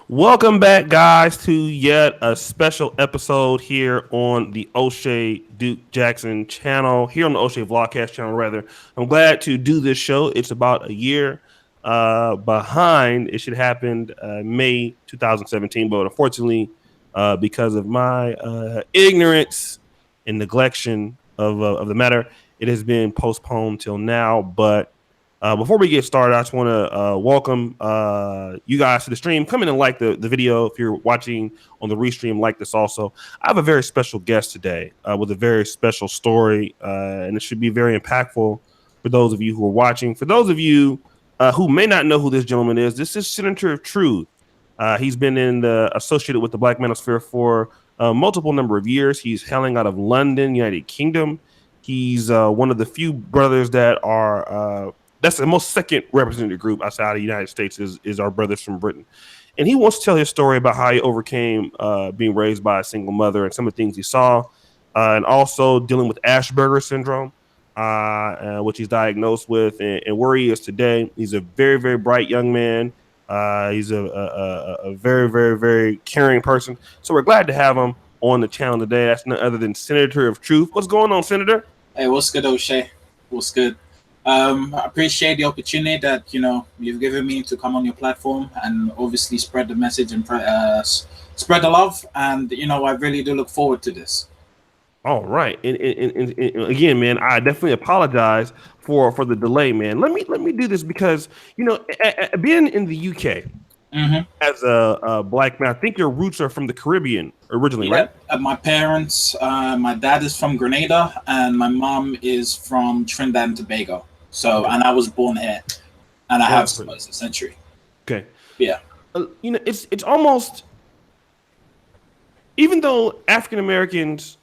Welcome back, guys, to yet a special episode here on the O'Shea Duke Jackson channel, here on the O'Shea Vlogcast channel, rather. I'm glad to do this show. It's about a year behind. It should happen May 2017, but unfortunately, because of my ignorance and neglection of the matter, it has been postponed till now. But before we get started, I just want to welcome you guys to the stream. Come in and like the video. If you're watching on the restream, like this also. I have a very special guest today with a very special story, and it should be very impactful for those of you who are watching. For those of you who may not know who this gentleman is, this is Senator of Truth. He's been associated with the Black Manosphere for multiple number of years. He's hailing out of London, United Kingdom. He's one of the few brothers that are that's the most second represented group outside of the United States is our brothers from Britain. And he wants to tell his story about how he overcame being raised by a single mother and some of the things he saw, and also dealing with Aspers Syndrome, which he's diagnosed with, and where he is today. He's a very, very bright young man. He's a very, very, very caring person. So we're glad to have him on the channel today. That's none other than Senator of Truth. What's going on, Senator? Hey, what's good, O'Shea? What's good? I appreciate the opportunity that you've given me to come on your platform and obviously spread the message and spread the love. And I really do look forward to this. All right, and again, man, I definitely apologize for the delay, man. Let me do this because being in the UK as a black man, I think your roots are from the Caribbean originally, right? My parents, my dad is from Grenada and my mom is from Trinidad and Tobago. So, and I was born here, and I have almost a century. Okay. Yeah. It's almost, even though African Americans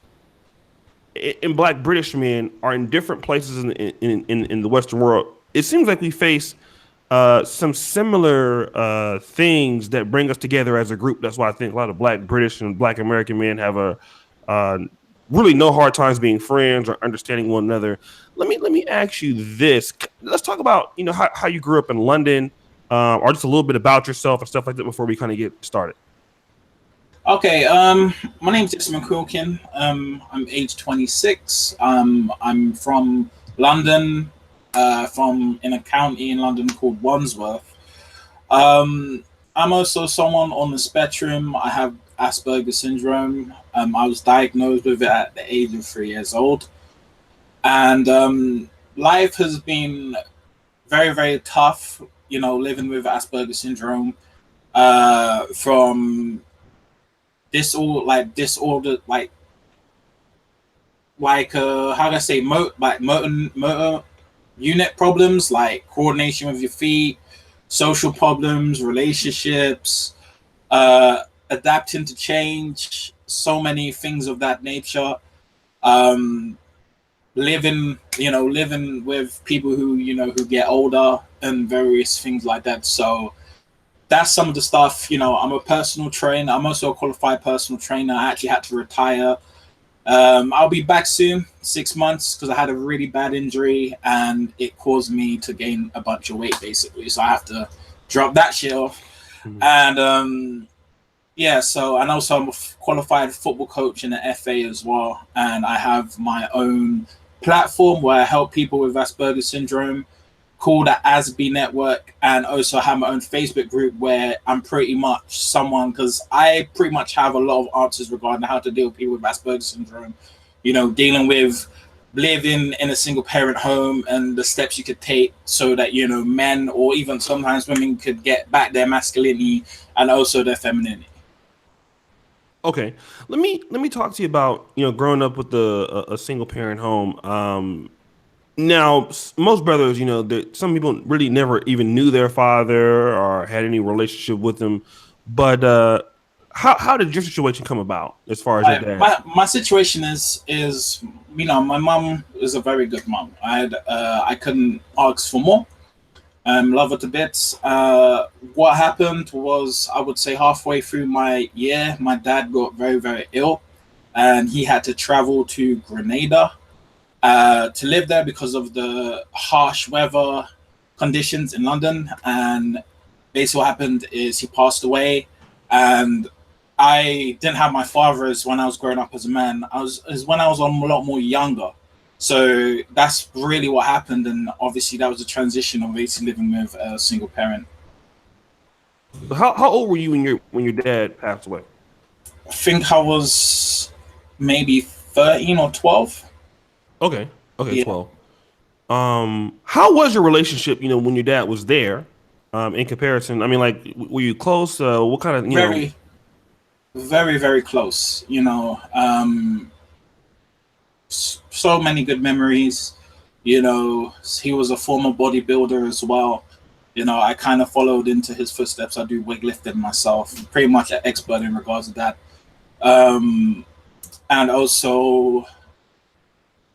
and Black British men are in different places in the Western world, it seems like we face some similar things that bring us together as a group. That's why I think a lot of Black British and Black American men have really no hard times being friends or understanding one another. Let me ask you this. Let's talk about how you grew up in London, or just a little bit about yourself and stuff like that before we kind of get started. Okay, my name's Jason McQuilkin. I'm age 26. I'm from London, from in a county in London called Wandsworth. I'm also someone on the spectrum. I have Aspers Syndrome. I was diagnosed with it at the age of 3 years old. And life has been very, very tough, living with Aspers Syndrome, from disorder, how do I say, motor unit problems, like coordination with your feet, social problems, relationships, adapting to change, so many things of that nature. Living with people who get older and various things like that. So that's some of the stuff. I'm a personal trainer. I'm also a qualified personal trainer. I actually had to retire. I'll be back soon, 6 months, because I had a really bad injury and it caused me to gain a bunch of weight, basically. So I have to drop that shit off. And and also I'm a qualified football coach in the FA as well. And I have my own platform where I help people with Aspers Syndrome, called the Aspie Network, and also have my own Facebook group where I'm pretty much someone, because I pretty much have a lot of answers regarding how to deal with people with Aspers Syndrome, dealing with living in a single parent home and the steps you could take so that, men or even sometimes women could get back their masculinity and also their femininity. Okay, let me talk to you about growing up with a single parent home. Now, most brothers, some people really never even knew their father or had any relationship with him. But how did your situation come about as far as your dad? My situation is my mom is a very good mom. I couldn't ask for more. Love her to bits. What happened was, I would say halfway through my year, my dad got very, very ill, and he had to travel to Grenada to live there because of the harsh weather conditions in London. And basically what happened is he passed away. and I didn't have my father as when I was growing up as a man. As when I was a lot more younger. So that's really what happened, and obviously that was a transition of basically living with a single parent. How old were you when your dad passed away? I think I was maybe 13 or 12. Okay, okay, Yeah, 12. How was your relationship? When your dad was there, in comparison. I mean, like, were you close? What kind of very, very, very close. So many good memories. He was a former bodybuilder as well. I kind of followed into his footsteps. I do weightlifting myself, pretty much an expert in regards to that. Um, and also,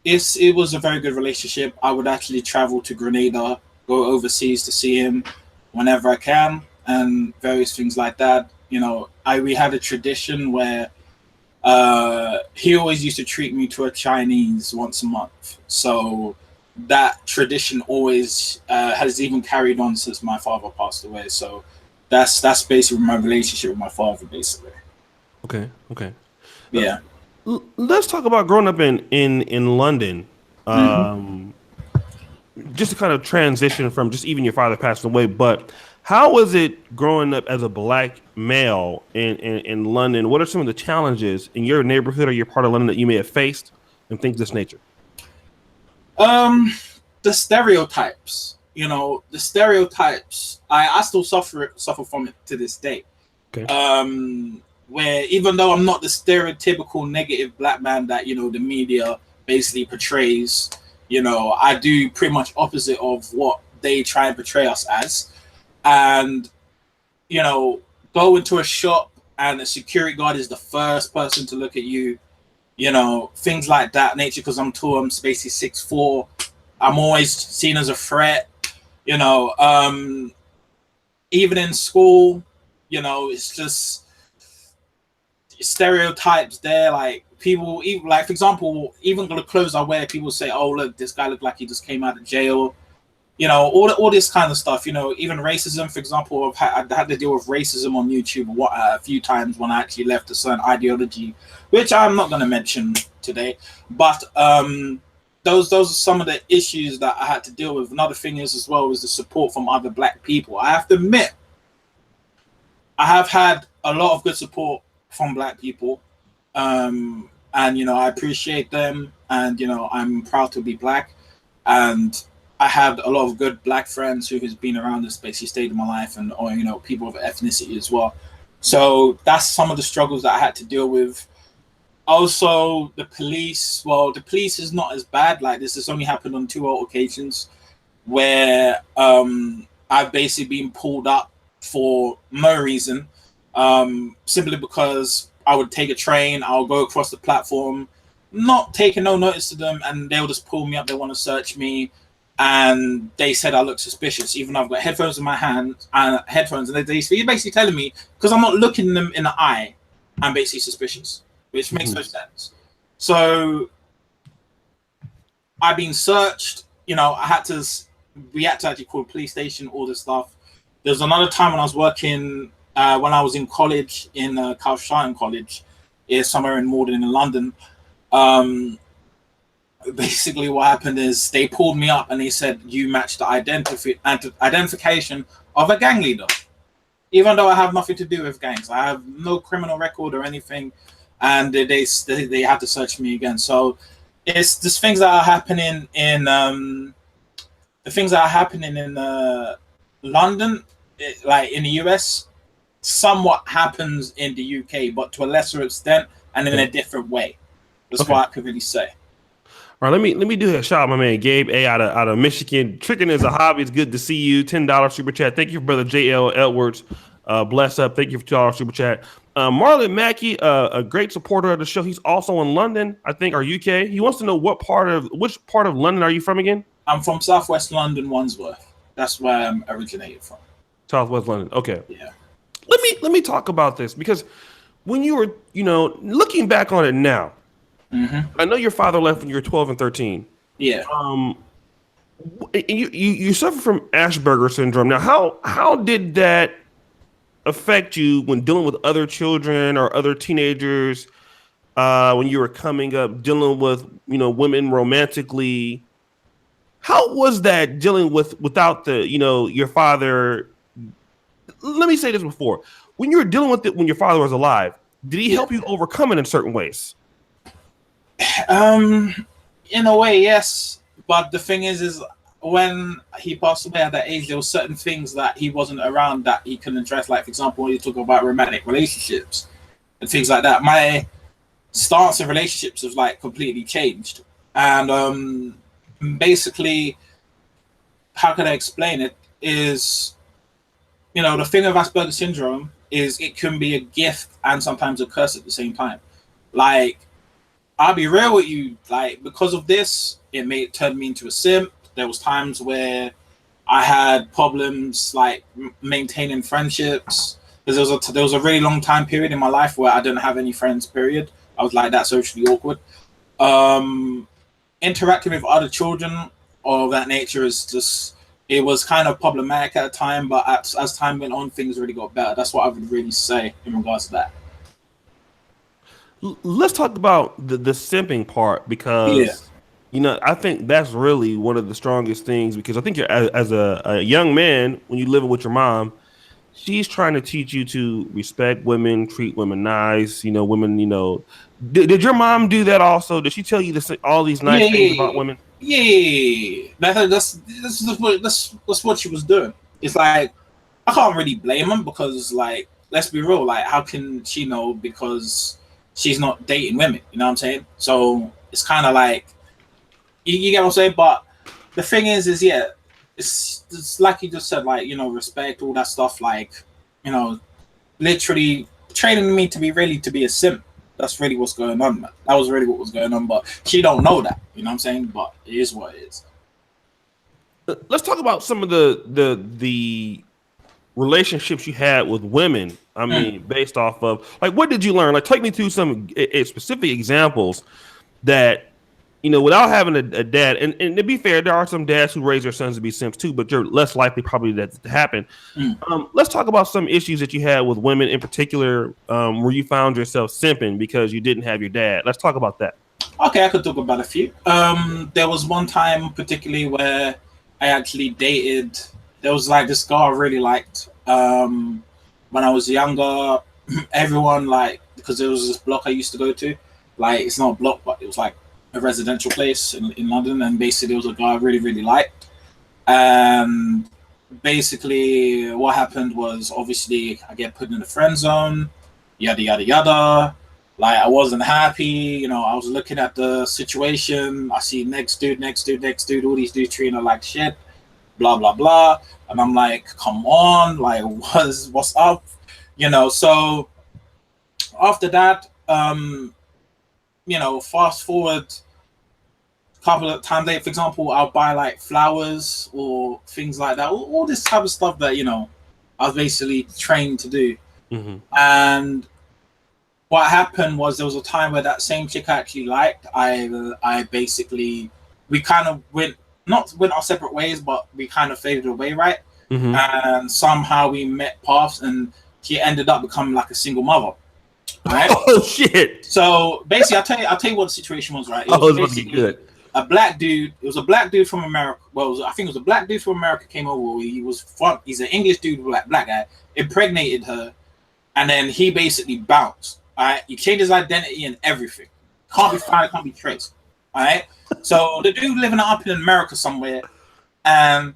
it was a very good relationship. I would actually travel to Grenada, go overseas to see him whenever I can, and various things like that. We had a tradition where he always used to treat me to a Chinese once a month. So that tradition always has even carried on since my father passed away. So that's basically my relationship with my father, basically. Okay, okay. Yeah. Let's talk about growing up in London. hmm Um, just to kind of transition from just even your father passing away, but how was it growing up as a black male in London? What are some of the challenges in your neighborhood or your part of London that you may have faced and things of this nature? Um, the stereotypes. The stereotypes. I still suffer from it to this day. Okay. Where even though I'm not the stereotypical negative black man that the media basically portrays, I do pretty much opposite of what they try and portray us as. And go into a shop and a security guard is the first person to look at you. Things like that nature. Because I'm tall, I'm basically 6'4". I'm always seen as a threat. You know, um, Even in school, it's just stereotypes there. Like people, even like for example, even the clothes I wear, people say, "Oh, look, this guy looked like he just came out of jail." All this kind of stuff. Even racism, for example, I had to deal with racism on YouTube a few times when I actually left a certain ideology, which I'm not going to mention today. But those are some of the issues that I had to deal with. Another thing is as well is the support from other black people. I have to admit, I have had a lot of good support from black people, and I appreciate them, and I'm proud to be black, and I had a lot of good black friends who has been around this basically stage of my life, and or people of ethnicity as well. So that's some of the struggles that I had to deal with. Also, the police. Well, the police is not as bad. Like this has only happened on two occasions where I've basically been pulled up for no reason, simply because I would take a train, I'll go across the platform, not taking no notice to them, and they'll just pull me up. They want to search me, and they said I look suspicious, even though I've got headphones in my hand and they're basically telling me because I'm not looking them in the eye, I'm basically suspicious, which makes no sense. So I've been searched. We had to actually call a police station, all this stuff. There's another time when I was working, when I was in college, in Carlsharton College, is somewhere in Morden in London. Basically, what happened is they pulled me up and they said, you match the identification of a gang leader. Even though I have nothing to do with gangs. I have no criminal record or anything. And they had to search me again. So it's just things that are happening in London, like in the US, somewhat happens in the UK, but to a lesser extent and in a different way. That's what I could really say. All right, let me do a shout out my man Gabe A out of Michigan. Tricking is a hobby. It's good to see you. $10 super chat. Thank you, brother JL Edwards. Bless up. Thank you for $2 super chat. Marlon Mackey, a great supporter of the show. He's also in London, I think, or UK. He wants to know which part of London are you from again? I'm from Southwest London, Wandsworth. That's where I'm originated from. Southwest London. Okay. Yeah. Let me talk about this because when you were, looking back on it now, I know your father left when you were 12 and 13. Yeah. You suffer from Asperger syndrome. Now, how did that affect you when dealing with other children or other teenagers when you were coming up, dealing with women romantically? How was that dealing with without the your father? Let me say this before: when you were dealing with it when your father was alive, did he Yeah. help you overcome it in certain ways? Um, in a way, yes. But the thing is when he passed away at that age, there were certain things that he wasn't around that he couldn't address. Like, for example, when you talk about romantic relationships and things like that, my stance in relationships has like completely changed. And basically, how can I explain it? Is the thing of Asperger syndrome is it can be a gift and sometimes a curse at the same time. Like, I'll be real with you. Like, because of this, it made turned me into a simp. There was times where I had problems like maintaining friendships. Because there was a really long time period in my life where I didn't have any friends. Period. I was like that, socially awkward. Um, Interacting with other children of that nature is just, it was kind of problematic at the time. But as time went on, things really got better. That's what I would really say in regards to that. Let's talk about the simping part Yeah. because I think that's really one of the strongest things because I think you're as a young man when you living with your mom, she's trying to teach you to respect women, treat women nice. Women. Did your mom do that also? Did she tell you all these Yeah, nice things about yeah, women? yeah, yeah. That's what she was doing. It's like I can't really blame him because, like, let's be real. Like, how can she know because she's not dating women? You know what I'm saying? So it's kind of like you get what I'm saying. But the thing is yeah, it's like you just said, like respect all that stuff. Like you know, literally training me to be a simp. That's really what's going on, man. That was really what was going on, but she don't know that. You know what I'm saying? But it is what it is. Let's talk about some of the relationships you had with women. I Mm. mean, based off of like, what did you learn? Like, take me through some specific examples that without having a dad. And to be fair, there are some dads who raise their sons to be simps too, but you're less likely probably that to happen. Mm. Let's talk about some issues that you had with women in particular, where you found yourself simping because you didn't have your dad. Let's talk about that. Okay, I could talk about a few. There was one time particularly where I actually dated. There was like this girl I really liked. When I was younger, everyone like because there was this block I used to go to. Like it's not a block, but it was like a residential place in London, and basically there was a guy I really really liked. And basically, what happened was obviously I get put in the friend zone, yada yada yada. Like I wasn't happy, I was looking at the situation. I see next dude, next dude, next dude, all these dudes treating her like shit, blah blah blah. And I'm like, come on, like what's up? So after that, fast forward a couple of times later, for example, I'll buy like flowers or things like that. All this type of stuff that, I was basically trained to do. Mm-hmm. And what happened was there was a time where that same chick I actually liked, I basically we kind of went our separate ways, but we kind of faded away, right? Mm-hmm. And somehow we met paths, and she ended up becoming like a single mother, right? Oh shit! So basically, I'll tell you what the situation was, right? It was Oh, it's about to get good. a black dude. It was a black dude from America. Well, I think it was a black dude from America came over. He's an English dude, black guy, impregnated her, and then he basically bounced. All right, he changed his identity and everything. Can't be found, can't be traced. All right, so the dude living up in America somewhere, and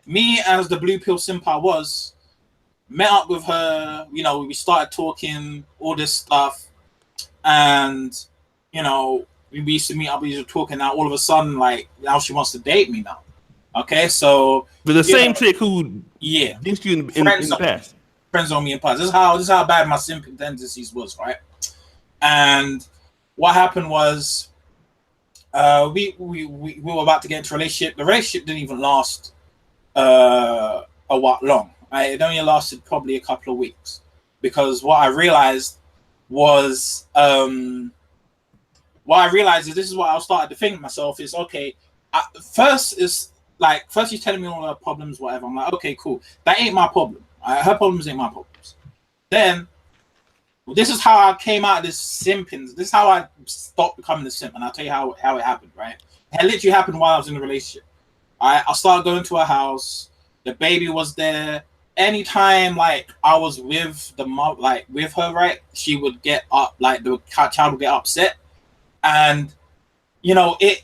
me as the blue pill simp I was, met up with her. We started talking all this stuff, and we used to meet up. We used to talk, and now all of a sudden, like now she wants to date me now. Okay, so But the same chick who yeah, dissed you in the past. Friends on me in past. This is how bad my simping tendencies was, right? And what happened was, we were about to get into a relationship. The relationship didn't even last a while long. Right? It only lasted probably a couple of weeks because what I realized was, this is what I started to think to myself is okay. First she's telling me all her problems, whatever. I'm like, okay, cool. That ain't my problem. Her problems ain't my problems. Then this is how I came out of this simping. This is how I stopped becoming a simp, and I'll tell you how it happened. Right, it literally happened while I was in a relationship. I started going to her house. The baby was there. Anytime like I was with the mom, like with her, right, she would get up, like the child would get upset, and you know it.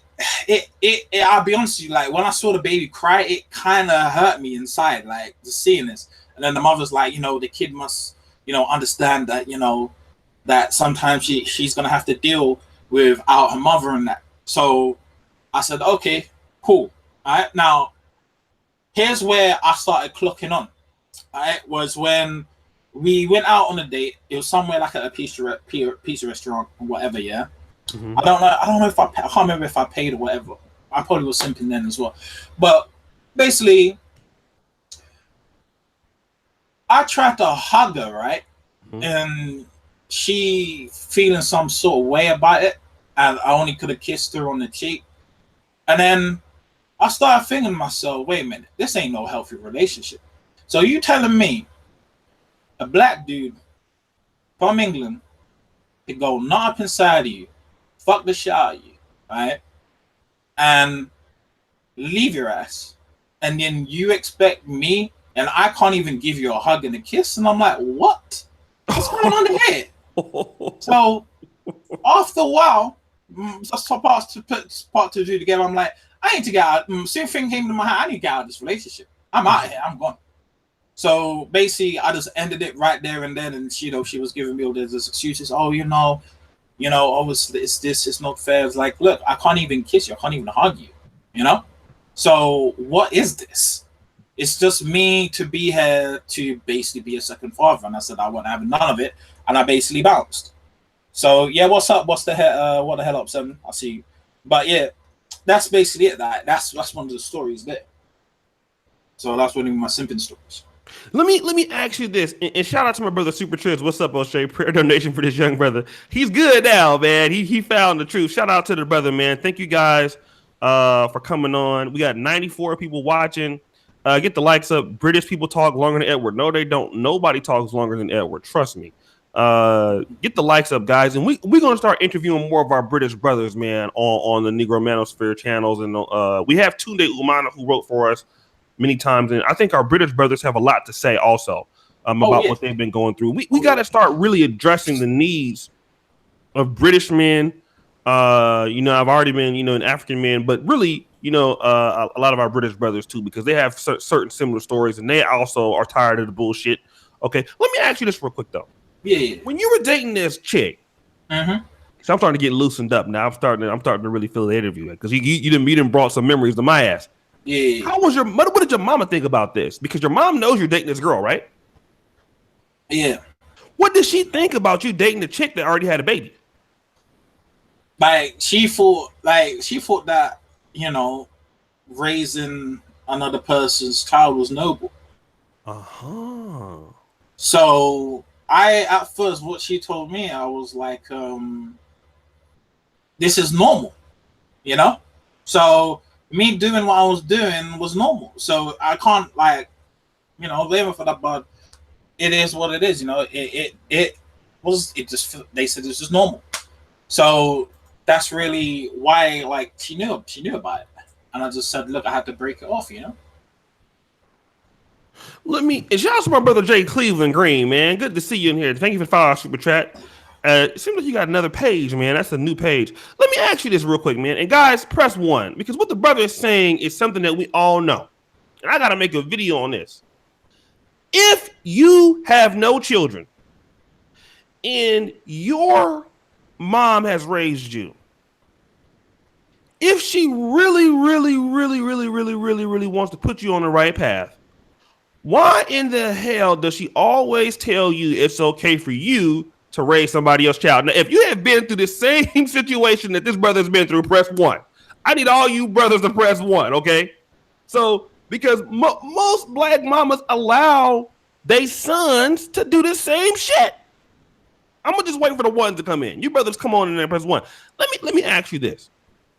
I'll be honest with you, like when I saw the baby cry, it kind of hurt me inside, like just seeing this. And then the mother's like, you know, the kid must, you know, understand that, you know, that sometimes she's gonna have to deal without her mother and that. So I said, okay, cool. All right, now here's where I started clocking on. All right, was when we went out on a date. It was somewhere like at a pizza restaurant or whatever. Yeah, I don't know. I don't know if I can't remember if I paid or whatever. I probably was simping then as well. But basically, I tried to hug her, right, and she feeling some sort of way about it, and I only could have kissed her on the cheek, and then I started thinking to myself, wait a minute, this ain't no healthy relationship. So you telling me a black dude from England could go nut up inside of you, fuck the shit out of you, right? And leave your ass. And then you expect me, and I can't even give you a hug and a kiss. And I'm like, what? What's going on here? So after a while, part to do together, I'm like, I need to get out. Same thing came to my head. I need to get out of this relationship. I'm out of here. I'm gone. So basically, I just ended it right there and then. And she was giving me all these excuses. Oh, obviously it's not fair. It's like, look, I can't even kiss you. I can't even hug you. You know. So what is this? It's just me to be here to basically be a second father. And I said I won't have none of it. And I basically bounced. So yeah, what's up? What the hell up, 7? I see you. But yeah. That's basically it. That's one of the stories there. So that's one of my simping stories. Let me ask you this, and shout out to my brother Super Trips. What's up, O'Shea? Prayer donation for this young brother. He's good now, man. He found the truth. Shout out to the brother, man. Thank you guys for coming on. We got 94 people watching. Get the likes up. British people talk longer than Edward. No, they don't. Nobody talks longer than Edward. Trust me. Get the likes up, guys, and we're gonna start interviewing more of our British brothers, man, on the Negro Manosphere channels, and we have Tunde Umana who wrote for us many times, and I think our British brothers have a lot to say also about what they've been going through. We got to start really addressing the needs of British men. I've already been an African man, but really a lot of our British brothers too, because they have certain similar stories, and they also are tired of the bullshit. Okay, let me ask you this real quick though. Yeah. When you were dating this chick, so I'm starting to get loosened up now. I'm starting to really feel the interview because you done brought some memories to my ass. Yeah. What did your mama think about this? Because your mom knows you're dating this girl, right? Yeah. What did she think about you dating the chick that already had a baby? Like she thought that raising another person's child was noble. So at first, what she told me, I was like, this is normal, So me doing what I was doing was normal. So I can't blame her for that, but it is what it is, they said it's just normal. So that's really why, she knew about it. And I just said, look, I had to break it off, Shout out to my brother Jay Cleveland Green, man. Good to see you in here. Thank you for following our super chat. It seems like you got another page, man. That's a new page. Let me ask you this real quick, man. And guys, press 1, because what the brother is saying is something that we all know. And I got to make a video on this. If you have no children and your mom has raised you, if she really, really, really, really, really, really, really wants to put you on the right path, why in the hell does she always tell you it's okay for you to raise somebody else's child? Now, if you have been through the same situation that this brother's been through, press 1. I need all you brothers to press 1, okay? So, because most black mamas allow their sons to do the same shit. I'm gonna just wait for the ones to come in. You brothers come on in there, press 1. Let me ask you this.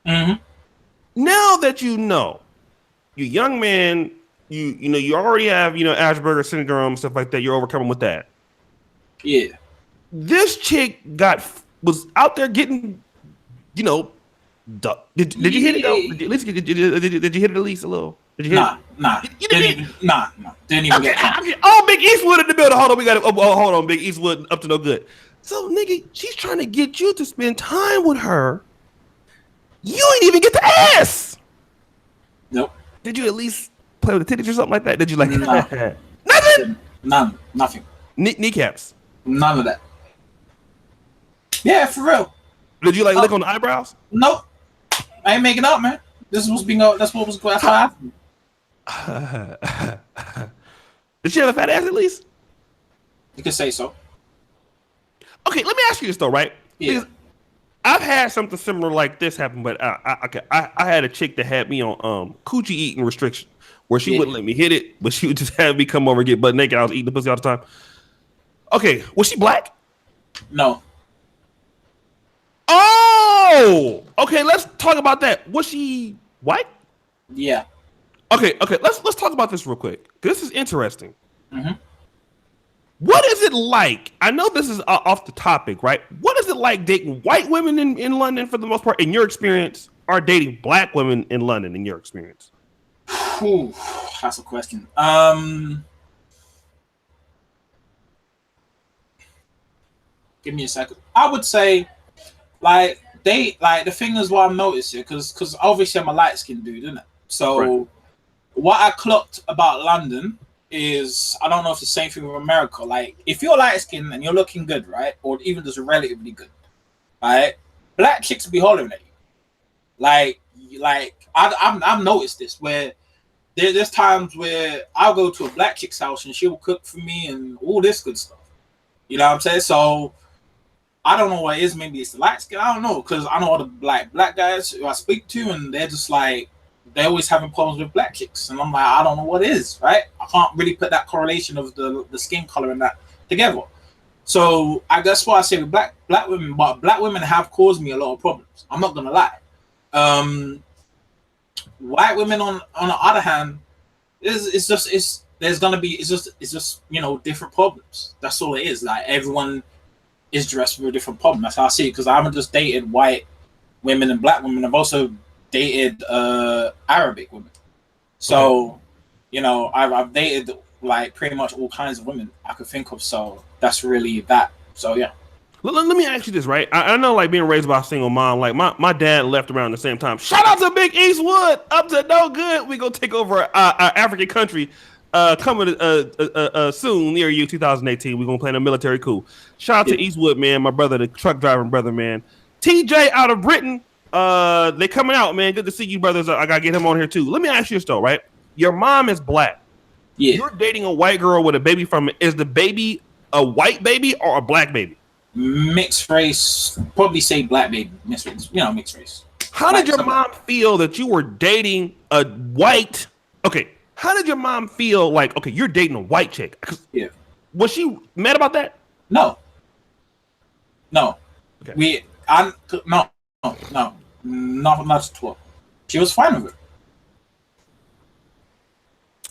Now that you young man, you already have Aspers Syndrome, stuff like that. You're overcoming with that. Yeah. This chick was out there getting, you know, did you hit it though? Did you, at least, did you hit it at least a little? Did you hit it? Nah. You Didn't didn't. even. Nah. Didn't even get that. Oh, Big Eastwood in the building. Hold on, we got it. Oh, hold on, Big Eastwood up to no good. So, nigga, she's trying to get you to spend time with her. You ain't even get the ass. Nope. Did you at least play with the titties or something like that? Did you like nothing? Nothing. Kneecaps. None of that. Yeah, for real. Did you like lick on the eyebrows? Nope. I ain't making up, man. This was being. That's what was going. That's what happened. Did she have a fat ass at least? You could say so. Okay, let me ask you this though, right? Yeah. Because I've had something similar like this happen, but I had a chick that had me on coochie eating restriction, where she wouldn't let me hit it, but she would just have me come over and get butt naked. I was eating the pussy all the time. Okay, was she black? No. Oh, okay. Let's talk about that. Was she white? Yeah. Okay. Let's talk about this real quick. This is interesting. Mm-hmm. What is it like? I know this is off the topic, right? What is it like dating white women in London for the most part, in your experience, or dating black women in London in your experience? Ooh, that's a question. Give me a second. I would say, the thing is what I've noticed here, because obviously I'm a light skinned dude, isn't it? So right. What I clocked about London is, I don't know if it's the same thing with America. Like, if you're light skinned and you're looking good, right, or even just relatively good, right, black chicks be hollering at you. Like I've noticed this where there's times where I'll go to a black chick's house and she will cook for me and all this good stuff. You know what I'm saying? So I don't know what it is. Maybe it's the light skin. I don't know, because I know all the black guys who I speak to, and they're just like, they're always having problems with black chicks, and I'm like, I don't know what it is, right? I can't really put that correlation of the skin color and that together. So I guess what I say with black women, but black women have caused me a lot of problems. I'm not gonna lie. White women on the other hand, it's just different problems. That's all it is. Like, everyone is dressed with a different problem. That's how I see it, because I haven't just dated white women and black women. I've also dated Arabic women. So, I've dated like pretty much all kinds of women I could think of. So that's really that. So yeah. Let me ask you this, right? I know, like, being raised by a single mom, like my dad left around the same time. Shout out to Big Eastwood, up to no good. We gonna take over our African country. Coming soon near you, 2018. We're gonna play in a military coup. Shout out to Eastwood, man, my brother, the truck driving brother, man. TJ out of Britain, they coming out, man. Good to see you, brothers. I gotta get him on here too. Let me ask you this though, right? Your mom is black. Yeah. You're dating a white girl with a baby from it. Is the baby a white baby or a black baby? Mixed race. Probably say black baby. Mixed race. Mixed race. How did your mom feel that you were dating a white? Okay. How did your mom feel like, okay, you're dating a white chick? Yeah. Was she mad about that? No. Okay. Not at all. She was fine with it.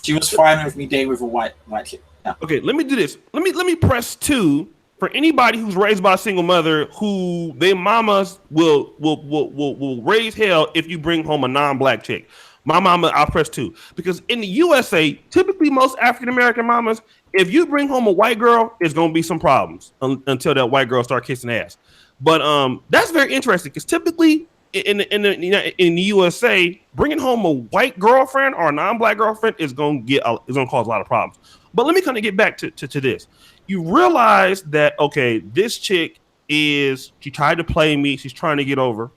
She was fine with me dating with a white chick. Yeah. Okay, let me do this. Let me press 2 for anybody who's raised by a single mother who their mamas will raise hell if you bring home a non-black chick. My mama, I'll press 2. Because in the USA, typically most African-American mamas, if you bring home a white girl, it's going to be some problems until that white girl start kissing ass. But that's very interesting, because typically in the USA, bringing home a white girlfriend or a non-black girlfriend is going to cause a lot of problems. But let me kind of get back to this. You realize that, okay, this chick she tried to play me. She's trying to get over.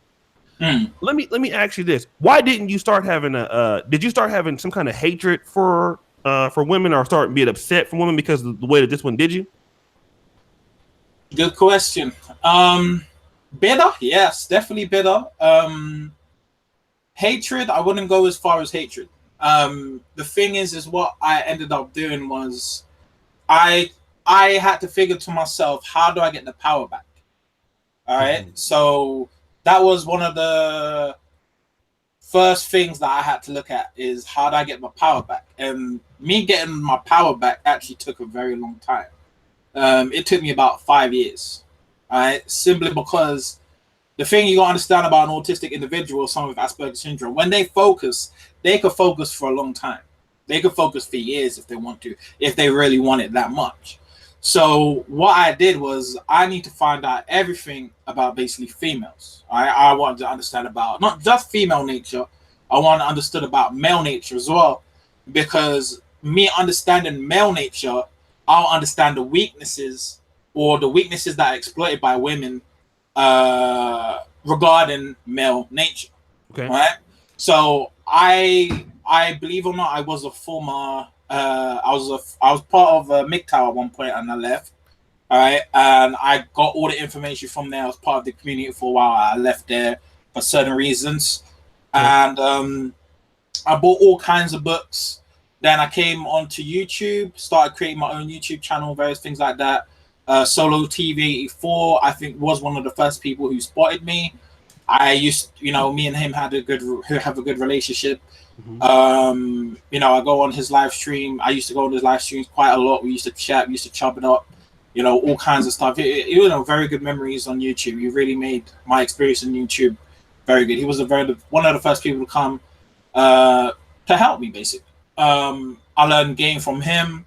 Let me ask you this: why didn't you start having did you start having some kind of hatred for women, or start being upset for women because of the way that this one did you? Good question. Bitter, yes, definitely bitter. Hatred, I wouldn't go as far as hatred. The thing is what I ended up doing was I had to figure to myself, how do I get the power back? All right, so that was one of the first things that I had to look at, is how do I get my power back? And me getting my power back actually took a very long time. It took me about 5 years. All right, simply because the thing you gotta understand about an autistic individual, someone with Asperger's syndrome, when they focus, they could focus for a long time. They could focus for years if they want to, if they really want it that much. So what I did was I need to find out everything about basically females. I wanted to understand about not just female nature. I want to understand about male nature as well, because me understanding male nature, I'll understand the weaknesses or the weaknesses that are exploited by women regarding male nature. Okay. Right. So I believe or not, I was a former I was part of MGTOW at one point and I left. All right, and I got all the information from there. I was part of the community for a while. I left there for certain reasons, and I bought all kinds of books. Then I came onto YouTube, started creating my own YouTube channel, various things like that. Solo TV84, I think, was one of the first people who spotted me. I used, me and him have a good relationship. I go on his live stream. I used to go on his live streams quite a lot. We used to chat, we used to chop it up, all kinds of stuff. Very good memories on YouTube. He really made my experience on YouTube very good. He was one of the first people to come to help me, basically. I learned game from him.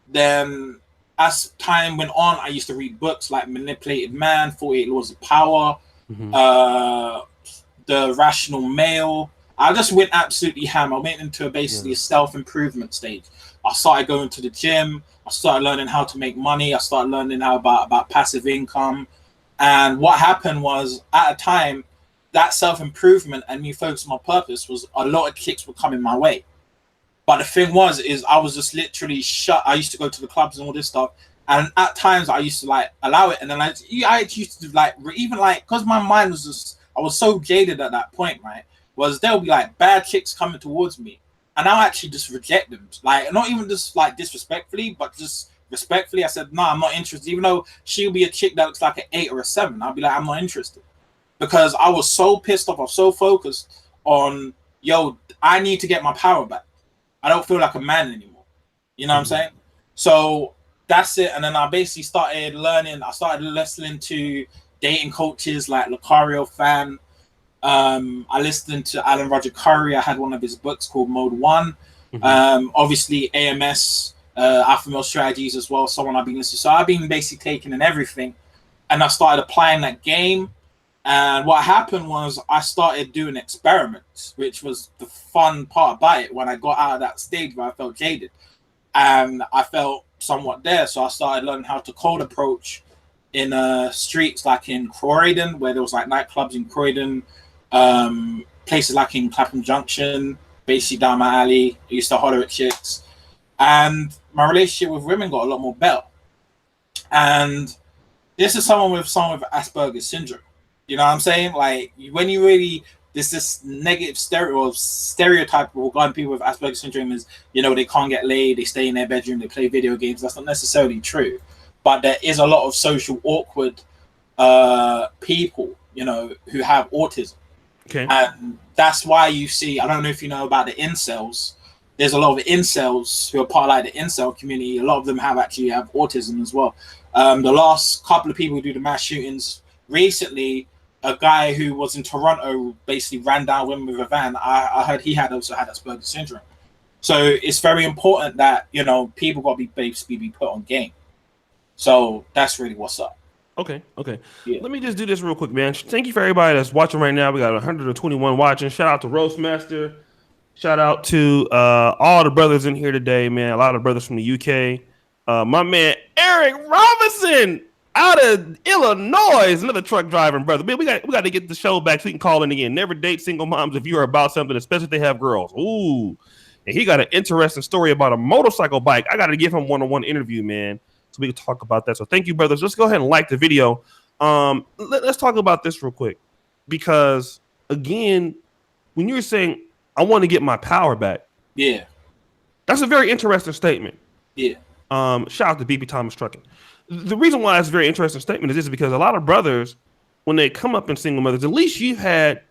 Then as time went on, I used to read books like Manipulated Man, 48 Laws of Power, The Rational Male. I just went absolutely ham. I went into basically a self-improvement stage. I started going to the gym. I started learning how to make money. I started learning about passive income. And what happened was, at a time, that self-improvement and me focusing on my purpose was a lot of kicks were coming my way. But the thing is I was just literally shut. I used to go to the clubs and all this stuff. And at times I used to allow it. And then I used to because my mind was just, I was so jaded at that point, right? Was there'll be bad chicks coming towards me. And I'll actually just reject them. Not even just disrespectfully, but just respectfully. I said, no, I'm not interested. Even though she'll be a chick that looks like an 8 or a 7. I'll be like, I'm not interested. Because I was so pissed off. I was so focused on, I need to get my power back. I don't feel like a man anymore. You know what I'm saying? So that's it. And then I basically started learning. I started listening to dating coaches like Lucario Fan. I listened to Alan Roger Curry. I had one of his books called Mode 1. Obviously AMS, Alpha Male Strategies as well. Someone I've been listening to. So I've been basically taking in everything. And I started applying that game. And what happened was I started doing experiments, which was the fun part about it when I got out of that stage where I felt jaded. And I felt somewhat there. So I started learning how to cold approach in streets like in Croydon, where there was nightclubs in Croydon, places like in Clapham Junction, basically down my alley. I used to holler at chicks. And my relationship with women got a lot more better. And this is someone with Asperger's syndrome. You know what I'm saying? When you really, there's this negative stereotype regarding people with Asperger's syndrome is, they can't get laid, they stay in their bedroom, they play video games. That's not necessarily true. But there is a lot of social awkward people, who have autism. Okay. And that's why you see, I don't know if you know about the incels. There's a lot of incels who are part of the incel community. A lot of them actually have autism as well. The last couple of people who do the mass shootings recently, a guy who was in Toronto basically ran down women with a van. I heard he also had Asperger's syndrome. So it's very important that, people got to be put on game. So that's really what's up. Okay. Yeah. Let me just do this real quick, man. Thank you for everybody that's watching right now. We got 121 watching. Shout out to Roastmaster. Shout out to all the brothers in here today, man. A lot of brothers from the UK. My man Eric Robinson out of Illinois, another truck driving brother. Man, we got to get the show back so we can call in again. Never date single moms if you are about something, especially if they have girls. Ooh. And he got an interesting story about a motorcycle bike. I got to give him one-on-one interview, man, so we can talk about that. So thank you, brothers. Let's go ahead and like the video. Let's talk about this real quick. Because, again, when you're saying, I want to get my power back. Yeah. That's a very interesting statement. Yeah. Shout out to BP Thomas Trucking. The reason why it's a very interesting statement is because a lot of brothers, when they come up in single mothers, at least you've had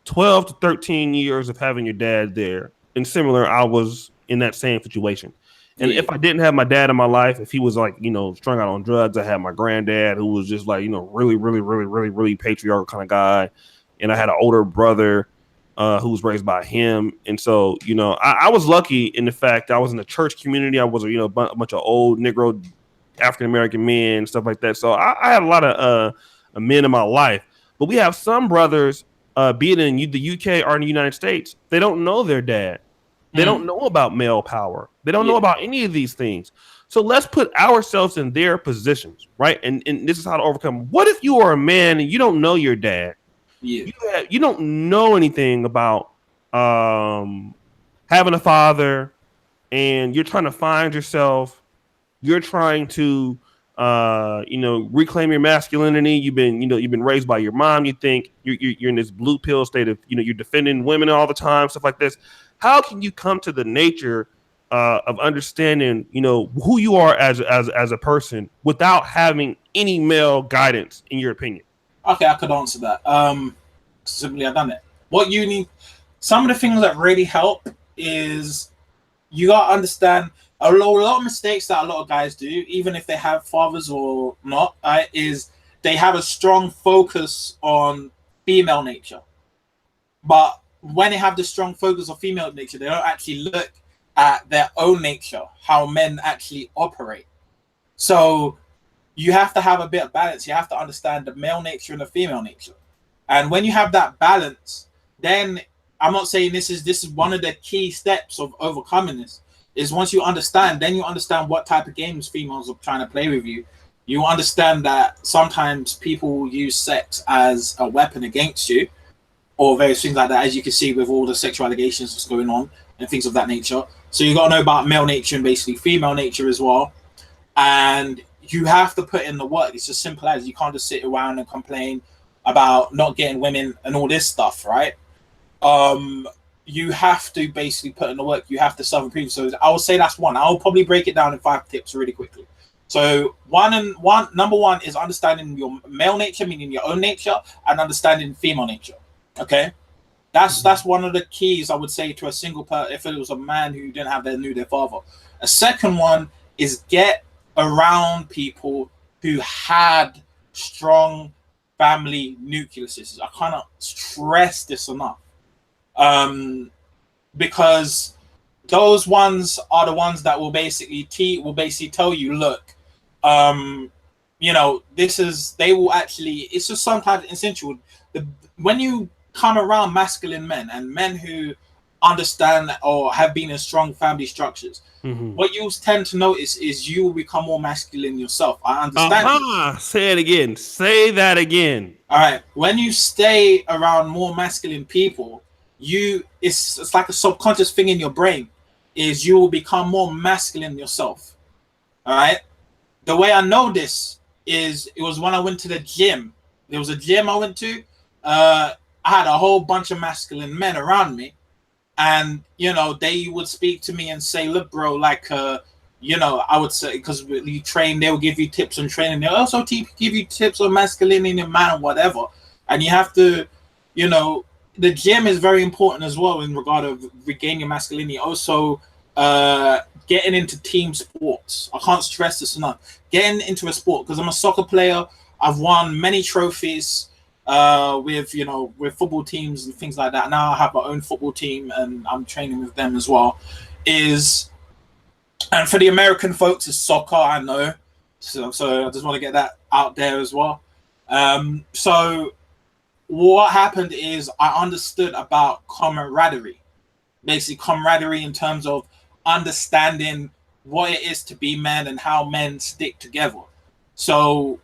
12 to 13 years of having your dad there. And similar, I was in that same situation. And if I didn't have my dad in my life, if he was like, strung out on drugs, I had my granddad who was just like, really, really, really, really, really patriarchal kind of guy. And I had an older brother who was raised by him. And so, I was lucky in the fact that I was in a church community. I was, a bunch of old Negro, African-American men, stuff like that. So I had a lot of men in my life. But we have some brothers, be it in the UK or in the United States, they don't know their dad. They don't know about male power. They don't know about any of these things. So let's put ourselves in their positions, right? And this is how to overcome. What if you are a man and you don't know your dad? Yeah. You don't know anything about having a father, and you're trying to find yourself. You're trying to reclaim your masculinity. You've been raised by your mom. You think you're in this blue pill state of you're defending women all the time, stuff like this. How can you come to the nature of understanding who you are as a person without having any male guidance, in your opinion? Okay, I could answer that. Simply, I've done it. What you need, some of the things that really help is you gotta understand a lot of mistakes that a lot of guys do, even if they have fathers or not, is they have a strong focus on female nature. But when they have the strong focus on female nature, they don't actually look at their own nature, how men actually operate. So you have to have a bit of balance. You have to understand the male nature and the female nature. And when you have that balance, then I'm not saying this is one of the key steps of overcoming this, is once you understand, then you understand what type of games females are trying to play with you. You understand that sometimes people use sex as a weapon against you, or various things like that, as you can see with all the sexual allegations that's going on and things of that nature. So you got to know about male nature and basically female nature as well. And you have to put in the work. It's as simple as, you can't just sit around and complain about not getting women and all this stuff, right? You have to basically put in the work. You have to suffer people. So I would say that's one. I'll probably break it down in 5 tips really quickly. So number one is understanding your male nature, meaning your own nature, and understanding female nature. Okay, that's one of the keys I would say to a single person. If it was a man who didn't knew their father. A second one is get around people who had strong family nucleuses. I cannot stress this enough, because those ones are the ones that will basically tell you, look, they will actually. It's just sometimes essential. When you come around masculine men and men who understand or have been in strong family structures, what you tend to notice is you will become more masculine yourself. I understand. Say it again. Say that again. All right. When you stay around more masculine people, it's like a subconscious thing in your brain, is you will become more masculine yourself. All right. The way I know this is, it was when I went to the gym. There was a gym I went to. I had a whole bunch of masculine men around me, and they would speak to me and say, look, bro, like I would say, because you train, they will give you tips on training. They'll also give you tips on masculinity and man and whatever. And you have to, the gym is very important as well in regard of regaining your masculinity. Also, getting into team sports. I can't stress this enough. Getting into a sport, because I'm a soccer player. I've won many trophies with football teams and things like that. Now I have my own football team and I'm training with them as well. And for the American folks, it's soccer, I know. So I just want to get that out there as well. So what happened is I understood about camaraderie. Basically camaraderie in terms of understanding what it is to be men and how men stick together. So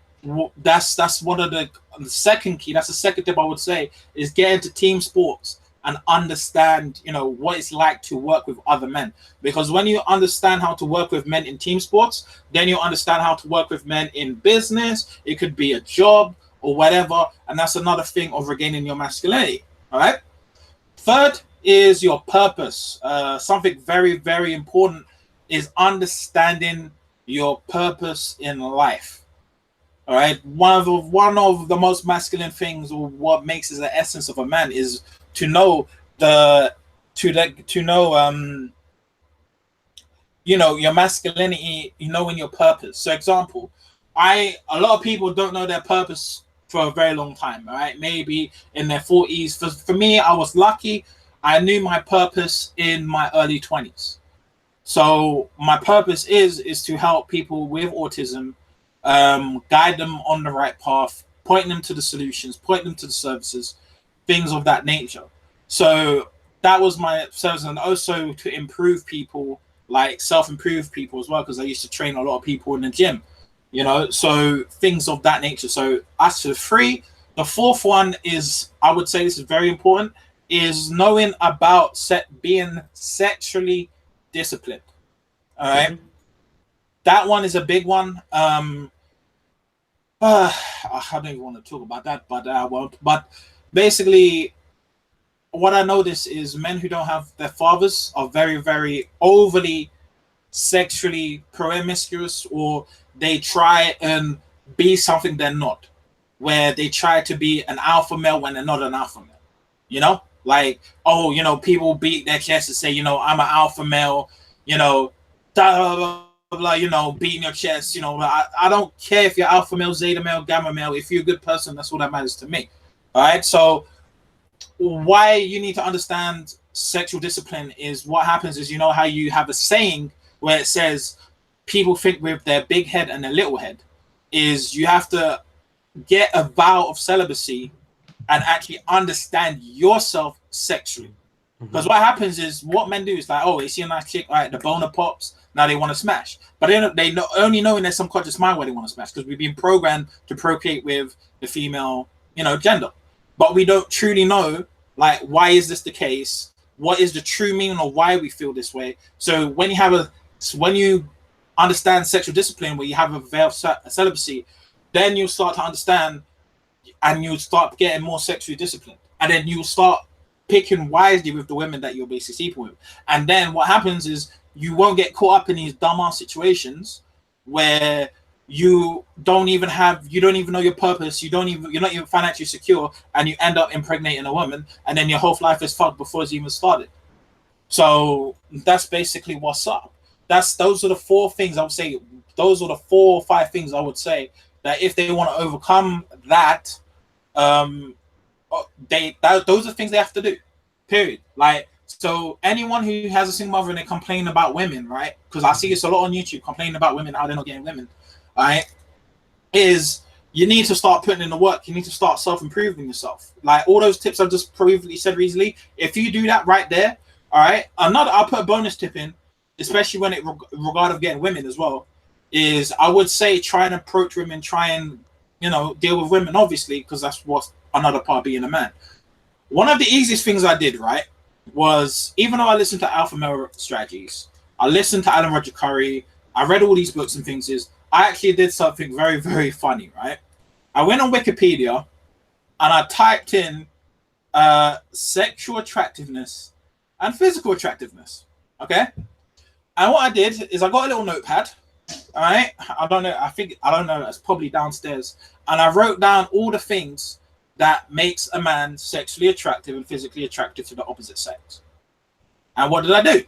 that's one of the second key. That's the second tip I would say, is get into team sports and understand, what it's like to work with other men. Because when you understand how to work with men in team sports, then you understand how to work with men in business. It could be a job or whatever. And that's another thing of regaining your masculinity. All right. Third is your purpose. Something very, very important is understanding your purpose in life. All right. One of the most masculine things, or what makes it the essence of a man, is to know your masculinity, knowing your purpose. So example, a lot of people don't know their purpose for a very long time, right? Maybe in their 40s. For me, I was lucky. I knew my purpose in my early 20s. So my purpose is to help people with autism, guide them on the right path, point them to the solutions, point them to the services, things of that nature. So that was my service, and also to improve people, like self-improve people as well, because I used to train a lot of people in the gym, so things of that nature. So as to three, the fourth one is, I would say this is very important, is knowing about being sexually disciplined. All right. Mm-hmm. That one is a big one. I don't even want to talk about that, but I won't. But basically, what I notice is men who don't have their fathers are very, very overly sexually promiscuous, or they try and be something they're not, where they try to be an alpha male when they're not an alpha male. Like, people beat their chest and say, I'm an alpha male, blah, blah, blah, blah, beating your chest. I don't care if you're alpha male, zeta male, gamma male. If you're a good person, that's all that matters to me. All right. So why you need to understand sexual discipline is what happens is, how you have a saying where it says people think with their big head and their little head, is you have to get a vow of celibacy and actually understand yourself sexually. Because what happens is, what men do is like, they see a nice chick, all right, the boner pops, now they want to smash. But they not only know in their subconscious mind why they want to smash, because we've been programmed to procreate with the female, gender. But we don't truly know, like, why is this the case? What is the true meaning of why we feel this way? So when you understand sexual discipline, where you have a veil of celibacy, then you'll start to understand, and you'll start getting more sexually disciplined. And then you'll start picking wisely with the women that you're basically sleeping with. And then what happens is, you won't get caught up in these dumbass situations where you don't even know your purpose, you're not even financially secure, and you end up impregnating a woman, and then your whole life is fucked before it's even started. So that's basically what's up. Those are the four things I would say. Those are the 4 or 5 things I would say that if they want to overcome that, those are things they have to do. Period. Like, so anyone who has a single mother and they complain about women, right? Because I see this a lot on YouTube, complaining about women, how they're not getting women, right? Is you need to start putting in the work. You need to start self-improving yourself. Like all those tips I've just previously said recently, if you do that right there, all right. I'll put a bonus tip in, especially when it regard of getting women as well, is I would say try and approach women, try and deal with women, obviously, because that's what's another part of being a man. One of the easiest things I did, right, was, even though I listened to Alpha Male Strategies, I listened to Alan Roger Curry, I read all these books and things, is I actually did something very, very funny, right? I went on Wikipedia and I typed in sexual attractiveness and physical attractiveness, okay? And what I did is I got a little notepad, all right? I don't know, it's probably downstairs. And I wrote down all the things that makes a man sexually attractive and physically attractive to the opposite sex. And what did I do?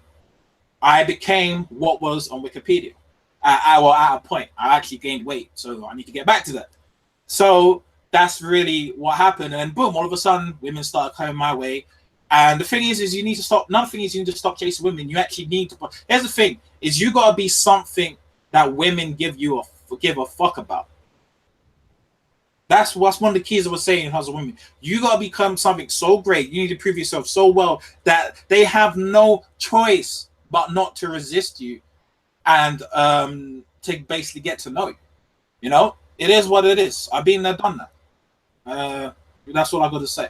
I became what was on Wikipedia. At a point, I actually gained weight, so I need to get back to that. So that's really what happened. And boom, all of a sudden, women started coming my way. And the thing is you need to stop. Another thing is you need to stop chasing women. You actually need to. Here's the thing: is you gotta be something that women give a fuck about. That's one of the keys I was saying in House of Women. You gotta become something so great. You need to prove yourself so well that they have no choice but not to resist you, and to basically get to know you. It is what it is. I've been there, done that. That's all I got to say.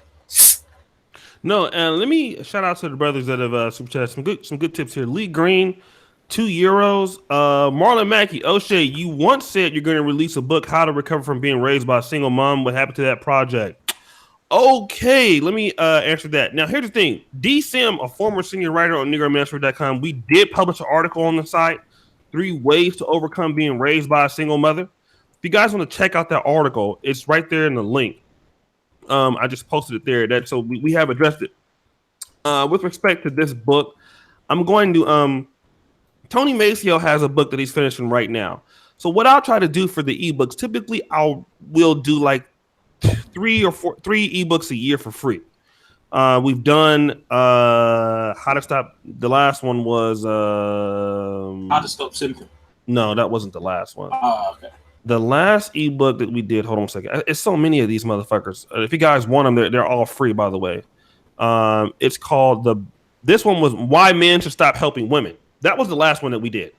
No, and let me shout out to the brothers that have super chat some good tips here. Lee Green, €2. Marlon Mackey, O'Shea, you once said you're going to release a book, How to Recover from Being Raised by a Single Mom. What happened to that project? Okay, let me answer that. Now, here's the thing. D. Sim, a former senior writer on NegroMaster.com, we did publish an article on the site, 3 ways to overcome being raised by a single mother. If you guys want to check out that article, it's right there in the link. I just posted it there. So we have addressed it. With respect to this book, I'm going to Tony Maceo has a book that he's finishing right now. So what I'll try to do for the ebooks, typically will do like three ebooks a year for free. We've done how to stop. The last one was How to Stop Simping. No, that wasn't the last one. Oh, okay. The last ebook that we did. Hold on a second. It's so many of these motherfuckers. If you guys want them, they're all free, by the way. It's called This one was Why Men Should Stop Helping Women. That was the last one that we did.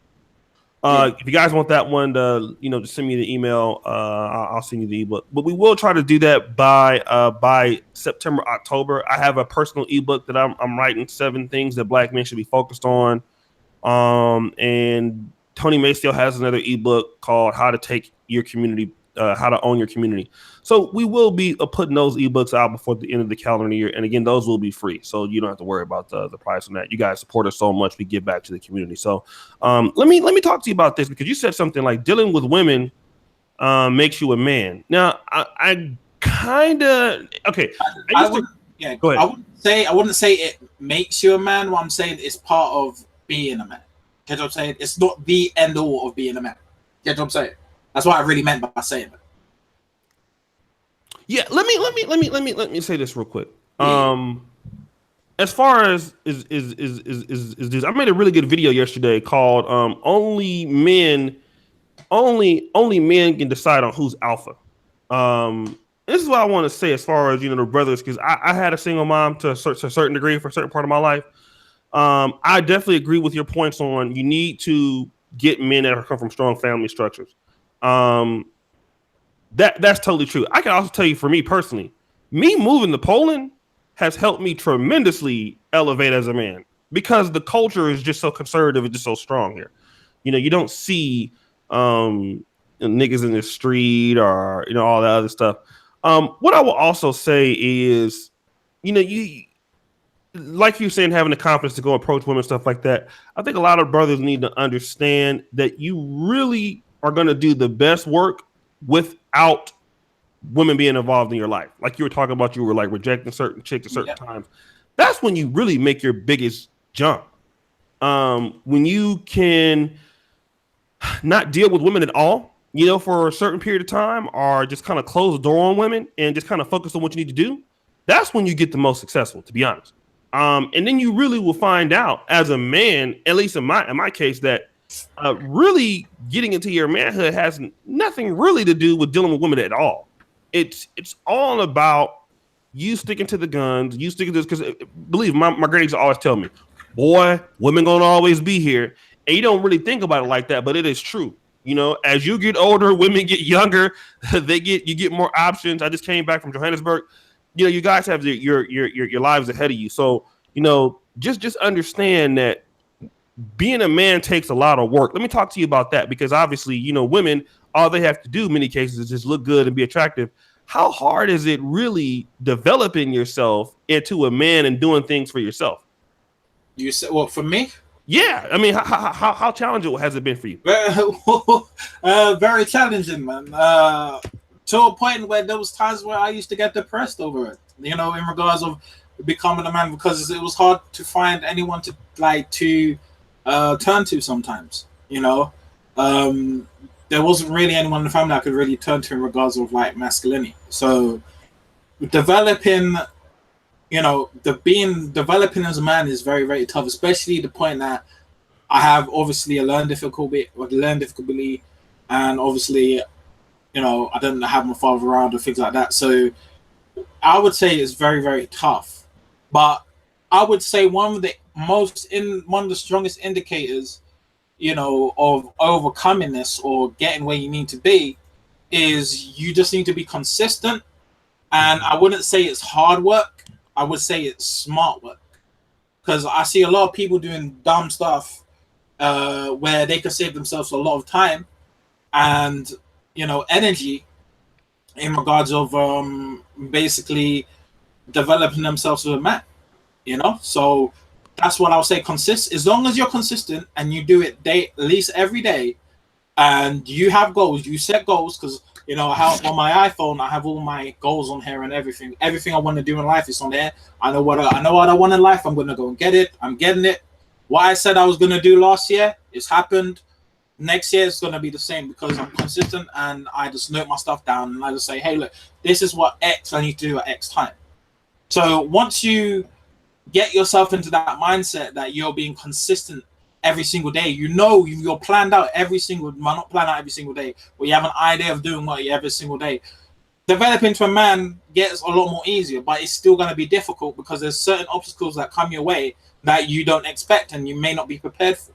If you guys want that one, just send me the email. I'll send you the ebook. But we will try to do that by September, October. I have a personal ebook that I'm writing, 7 things that Black men should be focused on. And Tony Maceo has another ebook called How to Take Your Community, How to Own Your Community. So we will be putting those ebooks out before the end of the calendar year. And again, those will be free. So you don't have to worry about the price on that. You guys support us so much. We give back to the community. So let me talk to you about this, because you said something like dealing with women makes you a man. Now, I kind of, okay. Go ahead. I wouldn't say it makes you a man. What I'm saying is part of being a man. Get what I'm saying? It's not the end all of being a man. Get what I'm saying? That's what I really meant by saying that. Yeah, let me say this real quick. As far as is this, I made a really good video yesterday called only men can decide on who's alpha. This is what I want to say as far as the brothers, because I had a single mom to a certain degree for a certain part of my life. I definitely agree with your points on you need to get men that come from strong family structures. That's totally true. I can also tell you, for me personally, me moving to Poland has helped me tremendously elevate as a man, because the culture is just so conservative and just so strong here. You don't see niggas in the street or all that other stuff. What I will also say is, you like you're saying, having the confidence to go approach women, stuff like that. I think a lot of brothers need to understand that you really are going to do the best work without women being involved in your life. Like you were talking about, you were like rejecting certain chicks at certain times. That's when you really make your biggest jump. When you can not deal with women at all, for a certain period of time, or just kind of close the door on women and just kind of focus on what you need to do. That's when you get the most successful, to be honest. And then you really will find out as a man, at least in my case, that really getting into your manhood has nothing really to do with dealing with women at all. It's all about you sticking to the guns, you sticking to this, because believe me, my grades always tell me, boy, women gonna always be here. And you don't really think about it like that, but it is true. As you get older, women get younger, you get more options. I just came back from Johannesburg. You guys have your lives ahead of you. So, just understand that being a man takes a lot of work. Let me talk to you about that, because obviously, women, all they have to do in many cases is just look good and be attractive. How hard is it really developing yourself into a man and doing things for yourself? You said, well, for me? Yeah. I mean, how challenging has it been for you? Very challenging, man. To a point where there was times where I used to get depressed over it, in regards of becoming a man, because it was hard to find anyone to turn to sometimes. There wasn't really anyone in the family I could really turn to in regards of like masculinity. So developing as a man is very, very tough, especially the point that I have obviously a learning difficulty, and obviously, I don't have my father around or things like that. So I would say it's very, very tough. But I would say one of the strongest indicators, of overcoming this or getting where you need to be, is you just need to be consistent. And I wouldn't say it's hard work. I would say it's smart work. Because I see a lot of people doing dumb stuff where they could save themselves a lot of time and, energy in regards of basically developing themselves as a man, So that's what I'll say. As long as you're consistent and you do it at least every day, and you have goals, you set goals, because how on my iPhone I have all my goals on here and everything. Everything I want to do in life is on there. I know what I want in life. I'm gonna go and get it. I'm getting it. what I said I was going to do last year, it's happened. Next year it's going to be the same because I'm consistent and I just note my stuff down and I just say, hey, look, this is what X I need to do at X time. So once you get yourself into that mindset that you're being consistent every single day, you're planned out every single, not planned out every single day, but you have an idea of doing what you every single day. Developing to a man gets a lot more easier, but it's still going to be difficult because there's certain obstacles that come your way that you don't expect and you may not be prepared for.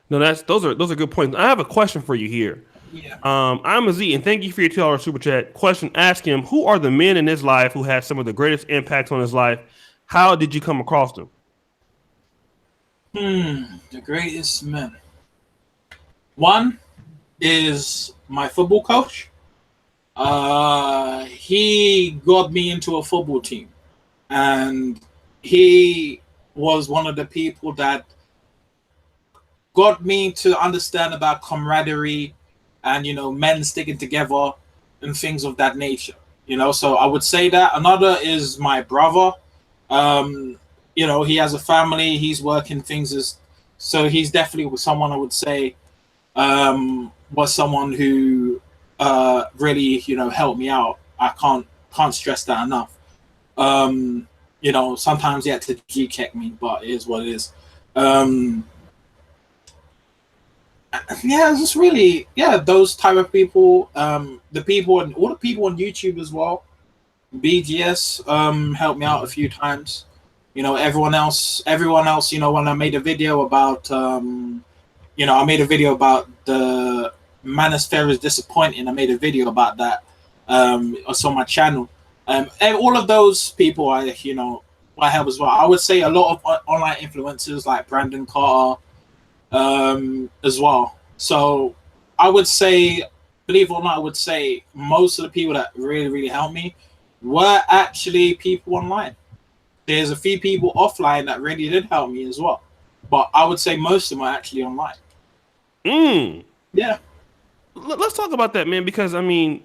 No, those are good points. I have a question for you here. Yeah. I'm a Z, and thank you for your $2 super chat. Question: ask him, who are the men in his life who had some of the greatest impacts on his life? How did you come across them? The greatest men. One is my football coach. He got me into a football team, and he was one of the people that got me to understand about camaraderie and, men sticking together and things of that nature. So I would say that. Another is my brother. He has a family, he's working things so he's definitely someone I would say was someone who really, helped me out. I can't stress that enough. Sometimes he had to G-check me, but it is what it is. It's just really, those type of people. The people and all the people on YouTube as well. BGS helped me out a few times. Everyone else. When I made a video about, I made a video about the Manosphere is disappointing. I made a video about that. It's on my channel. And all of those people, I help as well. I would say a lot of online influencers like Brandon Carter, as well. So I would say, believe it or not, I would say most of the people that really, really helped me were actually people online. There's a few people offline that really did help me as well, but I would say most of them are actually online. Yeah. Let's talk about that, man, because a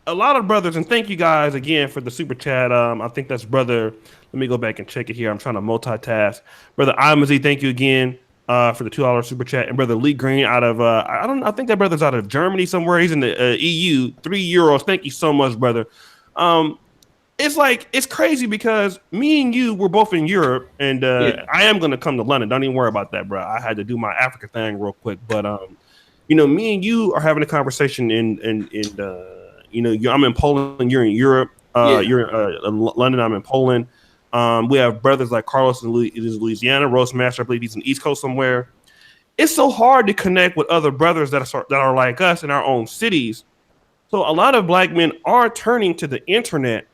lot of brothers, and thank you guys again for the super chat. I think that's brother. Let me go back and check it here. I'm trying to multitask. Brother Imazi, thank you again for the $2 super chat. And brother Lee Green out of I think that brother's out of Germany somewhere. He's in the EU. €3. Thank you so much, brother. It's crazy because me and you were both in Europe, and I am gonna come to London. Don't even worry about that, bro. I had to do my Africa thing real quick, but me and you are having a conversation in I'm in Poland, you're in Europe, you're in London, I'm in Poland. We have brothers like Carlos in Louisiana, Roastmaster, I believe he's in the East Coast somewhere. It's so hard to connect with other brothers that are like us in our own cities. So a lot of black men are turning to the internet.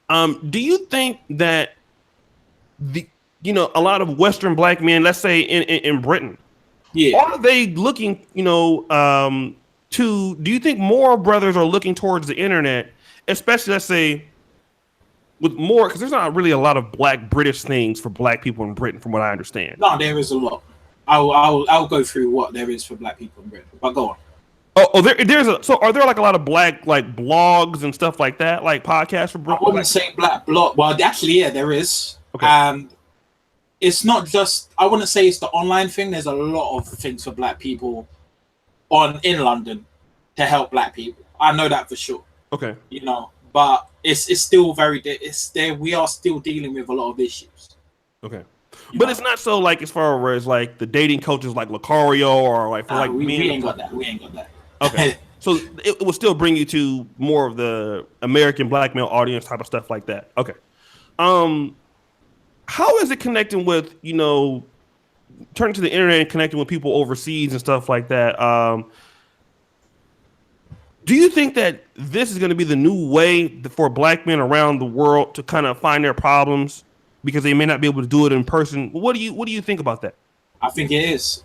Do you think that a lot of Western black men, let's say in Britain, are they looking, do you think more brothers are looking towards the internet, especially, let's say, with more, because there's not really a lot of black British things for black people in Britain, from what I understand. No, there is a lot. I'll go through what there is for black people in Britain, but go on. So are there like a lot of black like blogs and stuff like that, like podcasts for Britain? I wouldn't say black blog. Well, actually, yeah, there is. Okay. And it's not just, I wouldn't say it's the online thing. There's a lot of things for black people in London to help black people. I know that for sure. Okay. But it's still it's there. We are still dealing with a lot of issues. Okay. But it's not so like as far as like the dating coaches like Lucario or like for we ain't got that. We ain't got that. Okay. So it will still bring you to more of the American black male audience type of stuff like that. Okay. How is it connecting with, turning to the internet and connecting with people overseas and stuff like that? Do you think that this is going to be the new way for black men around the world to kind of find their problems because they may not be able to do it in person? What do you think about that? I think it is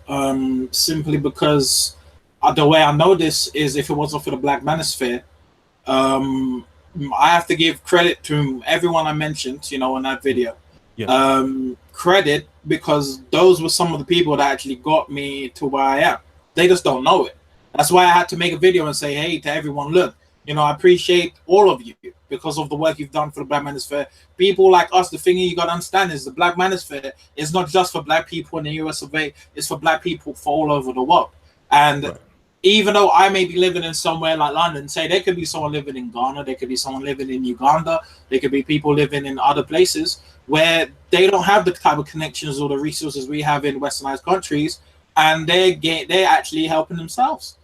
simply because the way I know this is if it wasn't for the Black Manosphere, I have to give credit to everyone I mentioned, in that video. Yeah. Credit because those were some of the people that actually got me to where I am. They just don't know it. That's why I had to make a video and say, hey, to everyone, look, You know, I appreciate all of you because of the work you've done for the Black Manosphere. People like us, the thing you got to understand is the Black Manosphere is not just for Black people in the US of A, it's for Black people for all over the world. And Right. even though I may be living in somewhere like London, say there could be someone living in Ghana, there could be someone living in Uganda, there could be people living in other places where they don't have the type of connections or the resources we have in westernized countries, and they're actually helping themselves.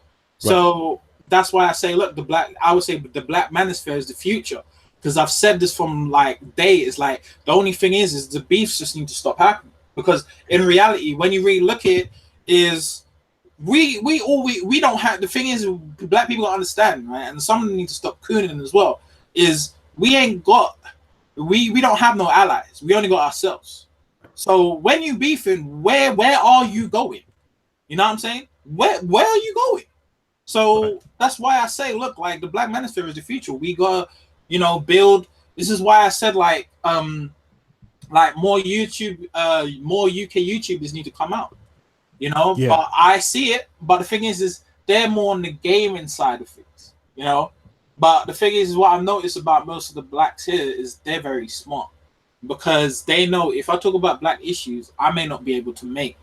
Right. So that's why I say, look, I would say the Black Manosphere is the future, because I've said this from like day. It's like the only thing is the beefs just need to stop happening, because in reality, when you really look at it, is we don't have, the thing is, Black people don't understand, right? And someone need to stop cooning as well. Is we ain't got we don't have no allies. We only got ourselves. So when you beefing, where are you going? You know what I'm saying? Where are you going? So Right. that's why I say, look, like the Black Manosphere is the future. We gotta, build. This is why I said like more more UK YouTubers need to come out. Yeah. But I see it. But the thing is they're more on the gaming side of things. But the thing is what I've noticed about most of the blacks here is they're very smart, because they know if I talk about black issues, I may not be able to make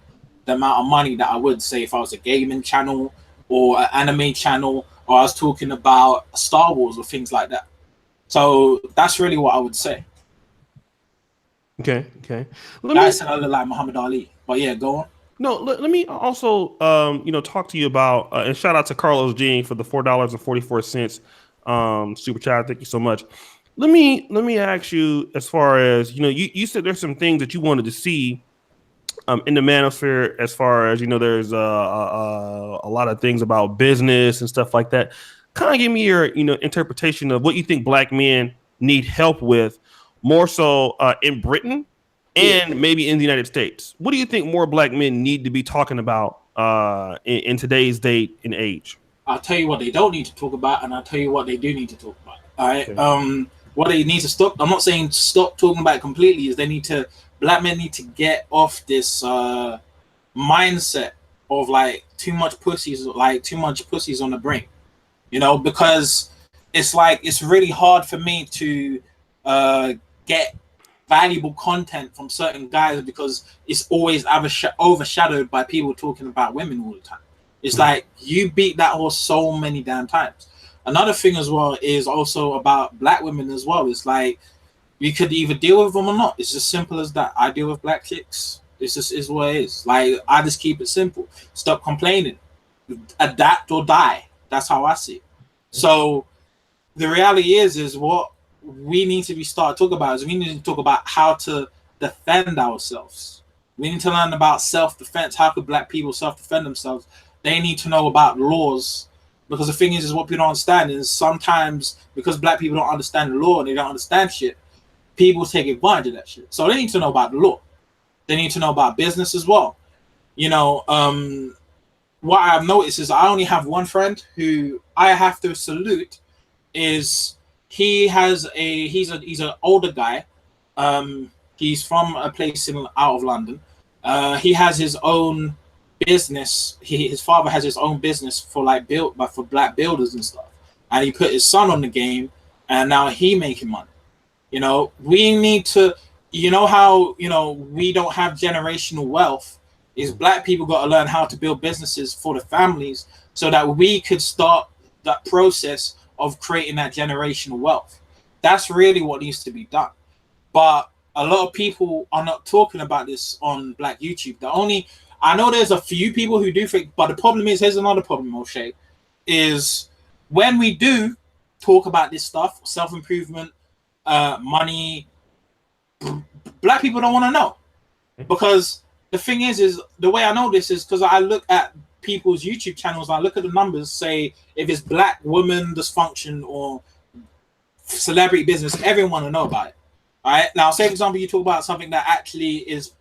the amount of money that I would say if I was a gaming channel or an anime channel, or I was talking about Star Wars or things like that. So that's really what I would say. Okay. Okay. Let I me said I look like Muhammad Ali, but yeah, go on. no. Let me also talk to you about and shout out to Carlos Jean for the $4.44 super chat. Thank you so much. Let me ask you, as far as you said there's some things that you wanted to see in the manosphere, as far as there's a lot of things about business and stuff like that. Kind of give me your interpretation of what you think black men need help with, more so in Britain Yeah, and maybe in the United States. What do you think more black men need to be talking about in today's date and age? I'll tell you what they don't need to talk about, and I'll tell you what they do need to talk about. All right. Okay. What they need to stop. I'm not saying stop talking about it completely. Is they need to black men need to get off this mindset of like too much pussies on the brain. Because it's like it's really hard for me to get valuable content from certain guys, because it's always overshadowed by people talking about women all the time. It's like you beat that horse so many damn times. Another thing as well is also about black women as well. It's like you could either deal with them or not. It's as simple as that. I deal with black chicks. It's just is what it is. Like I just keep it simple. Stop complaining. Adapt or die. That's how I see it. So the reality is what we need to be start talking about is we need to talk about how to defend ourselves. We need to learn about self-defense. How could black people self-defend themselves? They need to know about laws, because the thing is what people don't understand is sometimes because black people don't understand the law and they don't understand shit, people take advantage of that shit. So they need to know about the law. They need to know about business as well. What I've noticed is I only have one friend who I have to salute. Is he's an older guy. He's from a place out of London. He has his own business. His father has his own business for for black builders and stuff. And he put his son on the game, and now he making money. We need to. How we don't have generational wealth. Is black people got to learn how to build businesses for the families so that we could start that process of creating that generational wealth. That's really what needs to be done. But a lot of people are not talking about this on black YouTube. I know there's a few people who do think, but the problem is, here's another problem, O'Shea, is when we do talk about this stuff, self-improvement, money, black people don't want to know. Because the thing is the way I know this is because I look at people's YouTube channels, I look at the numbers, say if it's black woman dysfunction or celebrity business, everyone will know about it. All right. Now, say for example, you talk about something that actually is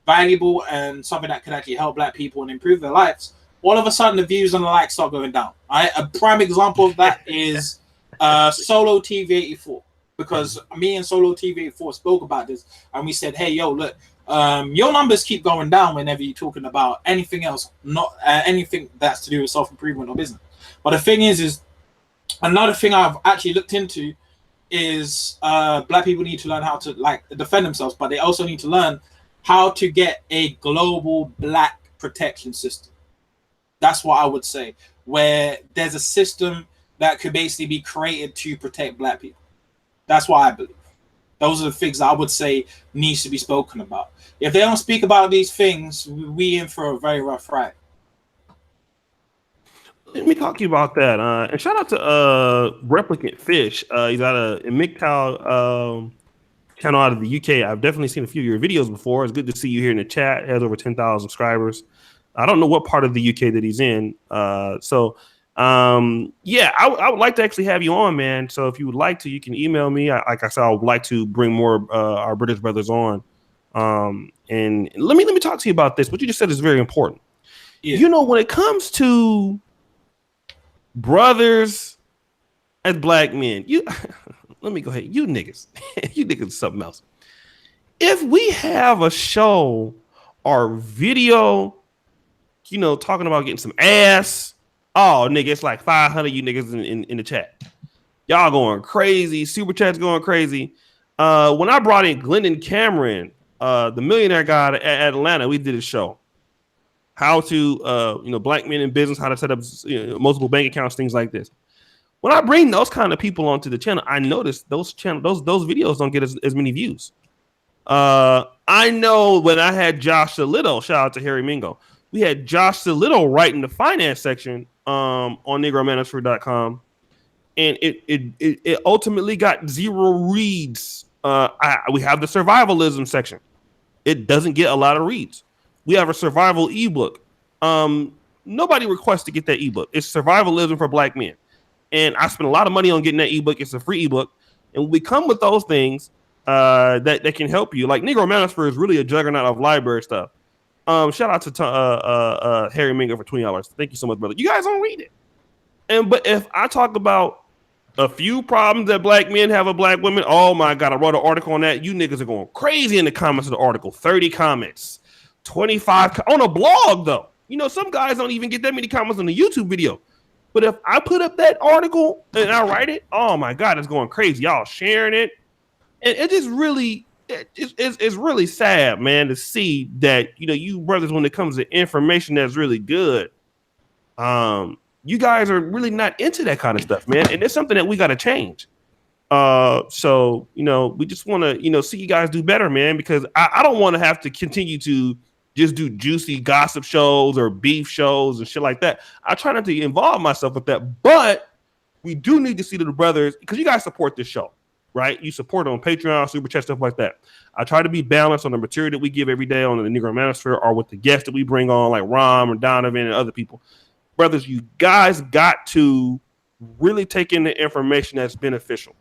valuable and something that can actually help black people and improve their lives. All of a sudden, the views and the likes start going down. All right. A prime example of that is Solo TV 84, because me and Solo TV 84 spoke about this, and we said, hey, yo, look. Your numbers keep going down whenever you're talking about anything else, not anything that's to do with self-improvement or business. But the thing is Another thing I've actually looked into is black people need to learn how to like defend themselves, but they also need to learn how to get a global black protection system. That's what I would say, where there's a system that could basically be created to protect black people. That's what I believe. Those are the things I would say needs to be spoken about. If they don't speak about these things, we in for a very rough ride. Let me talk to you about that. And shout out to Replicant Fish. He's got a MGTOW channel out of the UK. I've definitely seen a few of your videos before. It's good to see you here in the chat. He has over 10,000 subscribers. I don't know what part of the UK that he's in. Yeah, I would like to actually have you on, man. So if you would like to, you can email me. Like I said, I would like to bring more our British brothers on. And let me talk to you about this. What you just said is very important. Yeah. You know, when it comes to brothers as black men, you let me go ahead. You niggas, you niggas is something else. If we have a show or video, you know, talking about getting some ass, oh nigga, it's like 500 you niggas in the chat. Y'all going crazy. Super chat's going crazy. When I brought in Glendon Cameron, the millionaire guy at Atlanta, we did a show. How to, black men in business, how to set up multiple bank accounts, things like this. When I bring those kind of people onto the channel, I notice those videos don't get as many views. I know when I had Josh Solito, shout out to Harry Mingo, we had Josh Solito writing the finance section on NegroManosphere.com, and it ultimately got 0 reads. We have the survivalism section. It doesn't get a lot of reads. We have a survival ebook. Nobody requests to get that ebook. It's survivalism for black men. And I spent a lot of money on getting that ebook. It's a free ebook. And we come with those things that can help you. Like Negro Manosphere is really a juggernaut of library stuff. Shout out to Harry Mingo for $20. Thank you so much, brother. You guys don't read it. But if I talk about a few problems that black men have with black women, oh my God, I wrote an article on that. You niggas are going crazy in the comments of the article. 30 comments. 25 on a blog, though. You know, some guys don't even get that many comments on the YouTube video. But if I put up that article and I write it, oh my God, it's going crazy. Y'all sharing it. And it just really, it's really sad, man, to see that, you know, you brothers, when it comes to information that's really good, you guys are really not into that kind of stuff, man. And it's something that we got to change. So, you know, we just want to, you know, see you guys do better, man, because I don't want to have to continue to just do juicy gossip shows or beef shows and shit like that. I try not to involve myself with that, but we do need to see the brothers, because you guys support this show, right? You support it on Patreon, Super Chat, stuff like that. I try to be balanced on the material that we give every day on the Negro Manosphere or with the guests that we bring on, like Rom and Donovan and other people. Brothers, you guys got to really take in the information that's beneficial.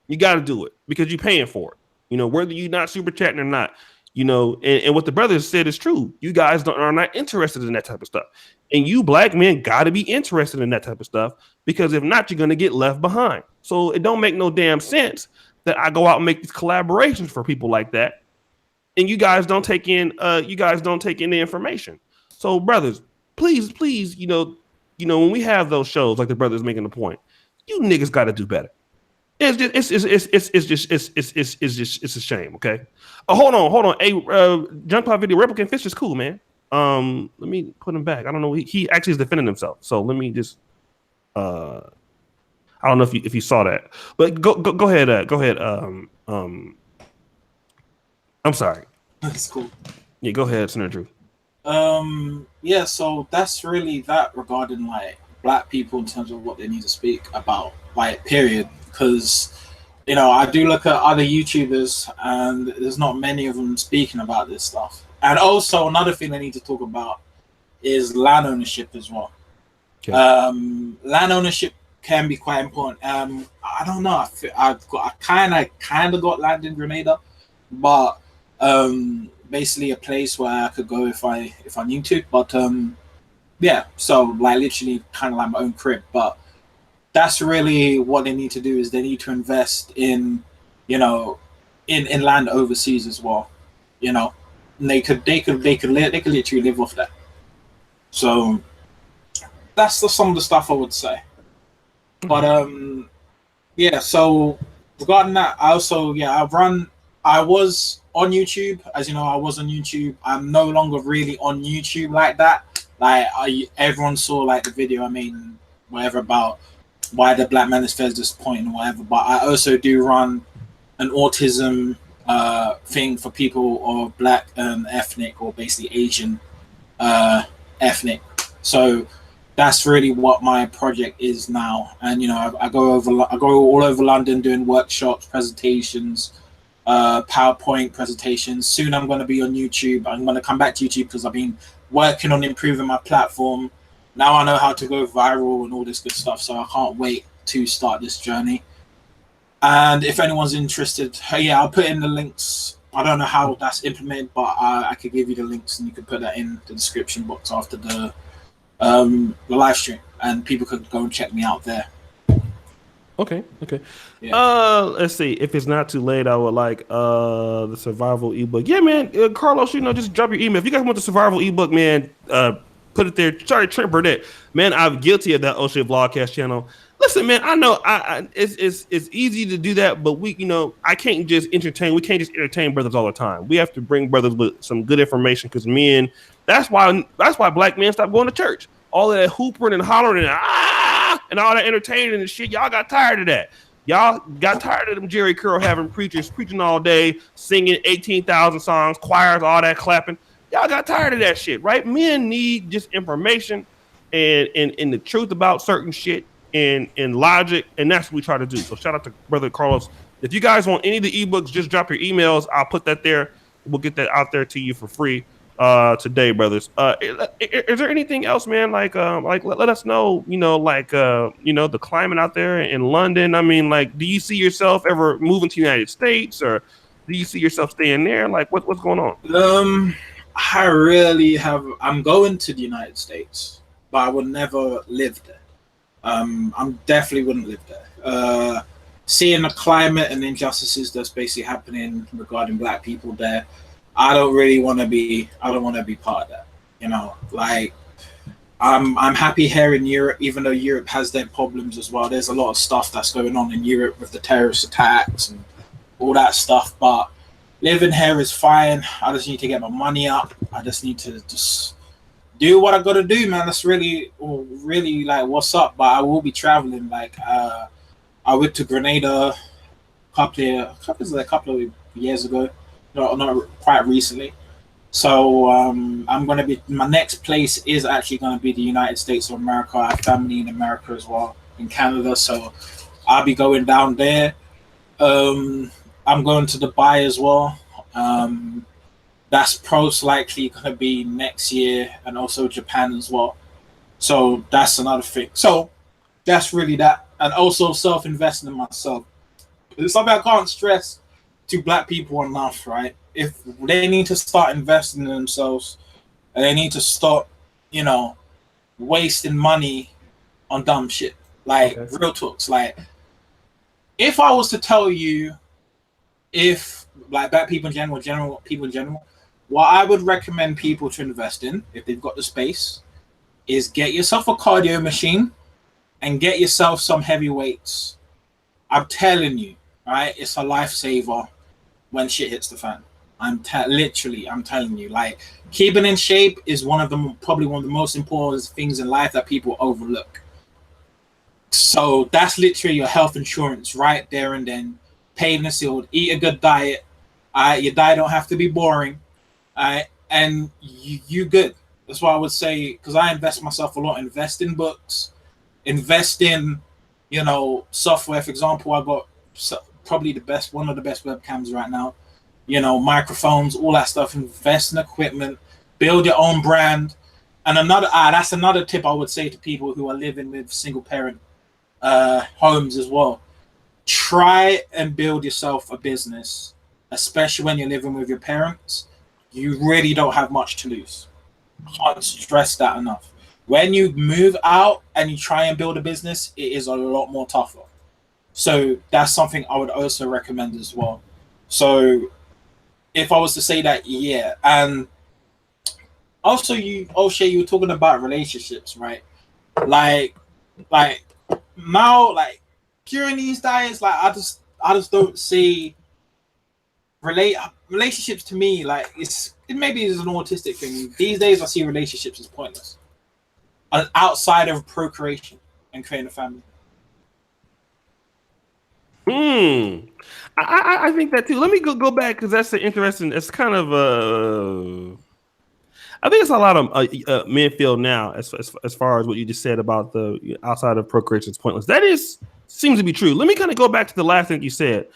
You got to do it because you're paying for it. You know, whether you're not super chatting or not. You know, and what the brothers said is true. You guys are not interested in that type of stuff. And you black men got to be interested in that type of stuff, because if not, you're going to get left behind. So it don't make no damn sense that I go out and make these collaborations for people like that. And you guys don't take in the information. So brothers, please, you know, when we have those shows like the brothers making the point, you niggas got to do better. It's a shame. Okay. Hold on. Hey, Junk Pop Video Replicant Fish is cool, man. Let me put him back. I don't know. He actually is defending himself. So let me just. I don't know if you saw that, but go ahead. Go ahead. I'm sorry. That's cool. Yeah, go ahead, Senator Drew. Yeah. So that's really that regarding like black people in terms of what they need to speak about, like period. Because, you know, I do look at other YouTubers and there's not many of them speaking about this stuff. And also another thing I need to talk about is land ownership as well. Okay. Land ownership can be quite important. I don't know. I kind of got land in Grenada, but basically a place where I could go if I need to. But yeah, so like literally kind of like my own crib, but. That's really what they need to do, is they need to invest in, you know, in land overseas as well, you know, and they could literally live off that. So that's some of the stuff I would say. But yeah. So regarding that, I also I was on YouTube, as you know, I was on YouTube. I'm no longer really on YouTube like that. Like everyone saw like the video I made, whatever about why the Black Manosphere is disappointing or whatever. But I also do run an autism thing for people of black ethnic or basically Asian ethnic. So that's really what my project is now. And I go all over London doing workshops, presentations, PowerPoint presentations. Soon I'm going to be on YouTube. I'm going to come back to YouTube because I've been working on improving my platform. Now I know how to go viral and all this good stuff. So I can't wait to start this journey. And if anyone's interested, yeah, I'll put in the links. I don't know how that's implemented, but I could give you the links and you could put that in the description box after the live stream, and people could go and check me out there. Okay. Yeah. Let's see. If it's not too late, I would like the survival ebook. Yeah, man. Carlos, just drop your email. If you guys want the survival ebook, man, put it there. Sorry, Trent Burnett. Man, I'm guilty of that O'Shea Vlogcast channel. Listen, man, I know it's easy to do that, but I can't just entertain. We can't just entertain brothers all the time. We have to bring brothers with some good information because men. That's why black men stopped going to church. All of that hooping and hollering and all that entertaining and shit. Y'all got tired of that. Y'all got tired of them Jerry Curl having preachers preaching all day, singing 18,000 songs, choirs, all that clapping. Y'all got tired of that shit, right? Men need just information and the truth about certain shit and logic, and that's what we try to do. So shout out to Brother Carlos. If you guys want any of the ebooks, just drop your emails. I'll put that there. We'll get that out there to you for free today, brothers. Is there anything else, man? Like let us know, the climate out there in London. I mean, like, do you see yourself ever moving to the United States, or do you see yourself staying there? Like, what's going on? I really have. I'm going to the United States, but I would never live there. I definitely wouldn't live there. Seeing the climate and injustices that's basically happening regarding black people there, I don't want to be part of that. Like I'm happy here in Europe, even though Europe has their problems as well. There's a lot of stuff that's going on in Europe with the terrorist attacks and all that stuff. But living here is fine. I just need to get my money up. I just need to do what I gotta do, man. That's really like what's up. But I will be traveling. Like I went to Grenada a couple of years ago, not quite recently. So I'm gonna be. My next place is actually gonna be the United States of America. I have family in America as well, in Canada. So I'll be going down there. I'm going to Dubai as well. That's most likely going to be next year, and also Japan as well. So that's another thing. So that's really that. And also self-investing in myself. It's something I can't stress to black people enough, right? If they need to start investing in themselves, and they need to stop, wasting money on dumb shit. Like, real talks. Like, if I was to tell you, if like black people in general, people in general, what I would recommend people to invest in, if they've got the space, is get yourself a cardio machine and get yourself some heavy weights. I'm telling you, right? It's a lifesaver when shit hits the fan. I'm telling you, like, keeping in shape is probably one of the most important things in life that people overlook. So that's literally your health insurance right there and then. Paid and sealed. Eat a good diet. Your diet don't have to be boring. And you good. That's what I would say, because I invest myself a lot. Invest in books. Invest in, software. For example, I got probably one of the best webcams right now. Microphones, all that stuff. Invest in equipment. Build your own brand. And that's another tip I would say to people who are living with single parent homes as well. Try and build yourself a business, especially when you're living with your parents. You really don't have much to lose. Can't stress that enough. When you move out and you try and build a business, it is a lot more tougher. So that's something I would also recommend as well. So if I was to say that, yeah. And also, O'Shea, you were talking about relationships, right? Like like during these days, like I just don't see relationships to me. Like it maybe is an autistic thing. These days, I see relationships as pointless, outside of procreation and creating a family. I think that too. Let me go back because that's an interesting. It's kind of I think it's a lot of men feel now as far as what you just said about the outside of procreation is pointless. That seems to be true. Let me kind of go back to the last thing you said.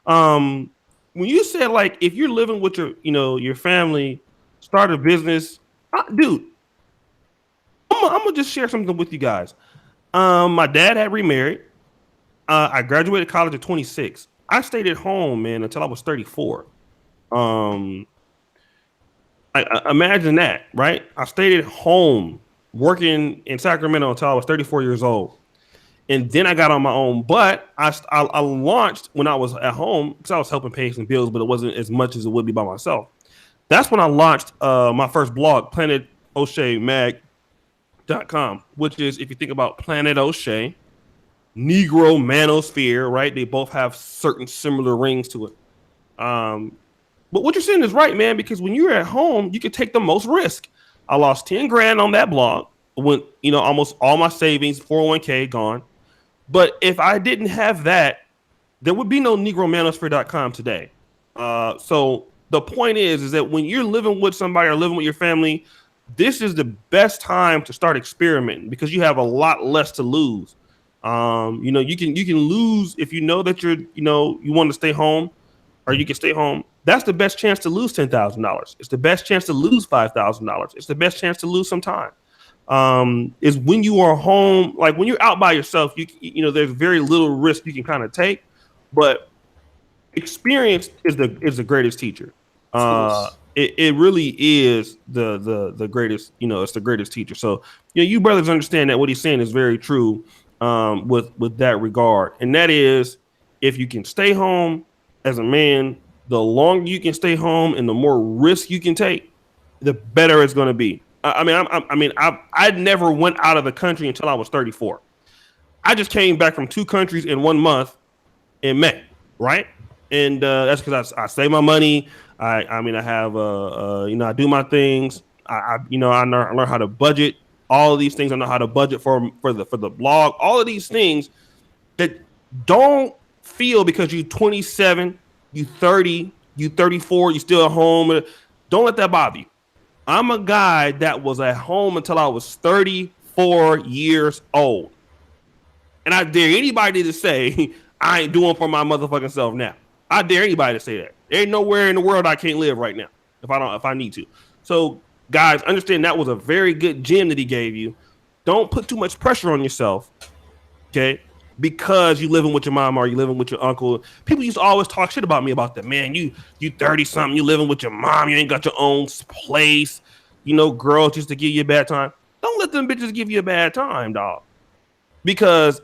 When you said like if you're living with your family, start a business, dude. I'm gonna just share something with you guys. My dad had remarried. I graduated college at 26. I stayed at home, man, until I was 34. I imagine that, right? I stayed at home working in Sacramento until I was 34 years old. And then I got on my own. But I launched when I was at home because I was helping pay some bills, but it wasn't as much as it would be by myself. That's when I launched my first blog, PlanetOsheaMag.com, which is, if you think about Planet O'Shea, Negro Manosphere, right? They both have certain similar rings to it. But what you're saying is right, man, because when you're at home, you can take the most risk. I lost 10 grand on that blog when, almost all my savings, 401k gone. But if I didn't have that, there would be no NegroManosphere.com today. So the point is that when you're living with somebody or living with your family, this is the best time to start experimenting because you have a lot less to lose. You can lose if you know that you want to stay home, or you can stay home. That's the best chance to lose $10,000. It's the best chance to lose $5,000. It's the best chance to lose some time. Is when you are home, like when you're out by yourself, there's very little risk you can kind of take, but experience is the greatest teacher. It really is the greatest. It's the greatest teacher. So you brothers understand that what he's saying is very true. With that regard, and that is, if you can stay home as a man, the longer you can stay home and the more risk you can take, the better it's going to be. I never went out of the country until I was 34. I just came back from 2 countries in 1 month in May, right? And that's because I save my money. I have I do my things. I learn how to budget. All of these things I know how to budget for the blog. All of these things that don't feel because you're 27, you 30, you 34, you still at home. Don't let that bother you. I'm a guy that was at home until I was 34 years old. And I dare anybody to say I ain't doing for my motherfucking self now. I dare anybody to say that. There ain't nowhere in the world I can't live right now if I need to. So guys, understand that was a very good gem that he gave you. Don't put too much pressure on yourself, okay? Because you living with your mom or you living with your uncle. People used to always talk shit about me about that. Man, you 30-something, you living with your mom, you ain't got your own place. Girls just to give you a bad time. Don't let them bitches give you a bad time, dog. Because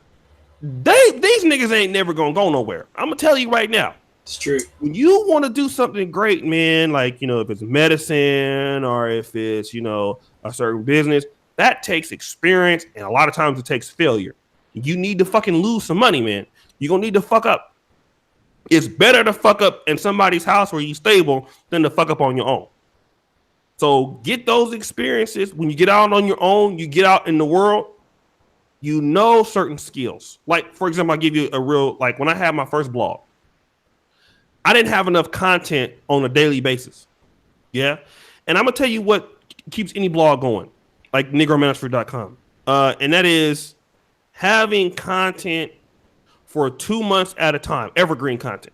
these niggas ain't never gonna go nowhere. I'm gonna tell you right now. It's true. When you want to do something great, man, like, if it's medicine or if it's, a certain business, that takes experience. And a lot of times it takes failure. You need to fucking lose some money, man. You're going to need to fuck up. It's better to fuck up in somebody's house where you're stable than to fuck up on your own. So get those experiences. When you get out on your own, you get out in the world, certain skills. Like, for example, I'll give you like when I had my first blog, I didn't have enough content on a daily basis. Yeah. And I'm going to tell you what keeps any blog going, like NegroManosphere.com. And that is having content for 2 months at a time, evergreen content.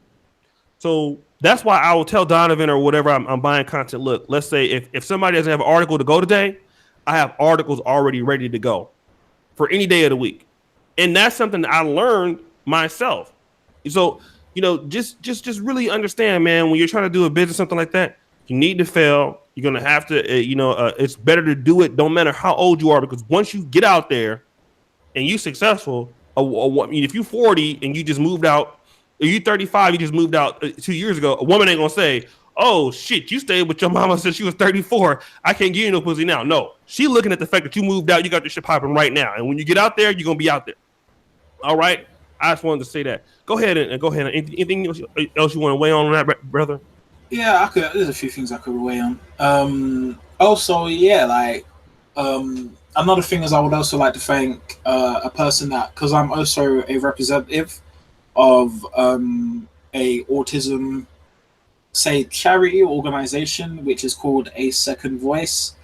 So that's why I will tell Donovan or whatever I'm buying content. Look, let's say if somebody doesn't have an article to go today, I have articles already ready to go for any day of the week. And that's something that I learned myself. So, just really understand, man, when you're trying to do a business, something like that, you need to fail. You're going to have to, it's better to do it. Don't matter how old you are, because once you get out there and you're successful, if you're 40 and you just moved out, or you're 35, you just moved out 2 years ago, a woman ain't going to say, oh, shit, you stayed with your mama since she was 34. I can't give you no pussy now. No, she looking at the fact that you moved out, you got your shit popping right now. And when you get out there, you're going to be out there. All right. I just wanted to say that. Go ahead and go ahead. Anything else you want to weigh on that, brother? Yeah, I could. There's a few things I could weigh on. Also, yeah, like another thing is I would also like to thank a person that, because I'm also a representative of a autism, say, charity organization, which is called A Second Voice.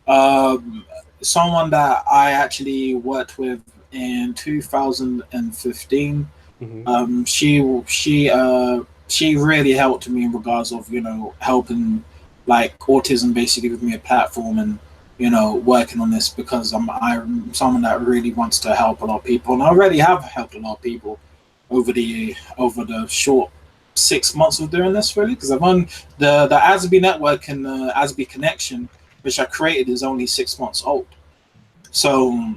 Um, Someone that I actually worked with in 2015. Mm-hmm. She really helped me in regards of helping like autism, basically give me a platform and working on this, because I'm someone that really wants to help a lot of people, and I already have helped a lot of people over the short 6 months of doing this, really, because I've on the Aspie network and the Aspie connection, which I created, is only 6 months old. So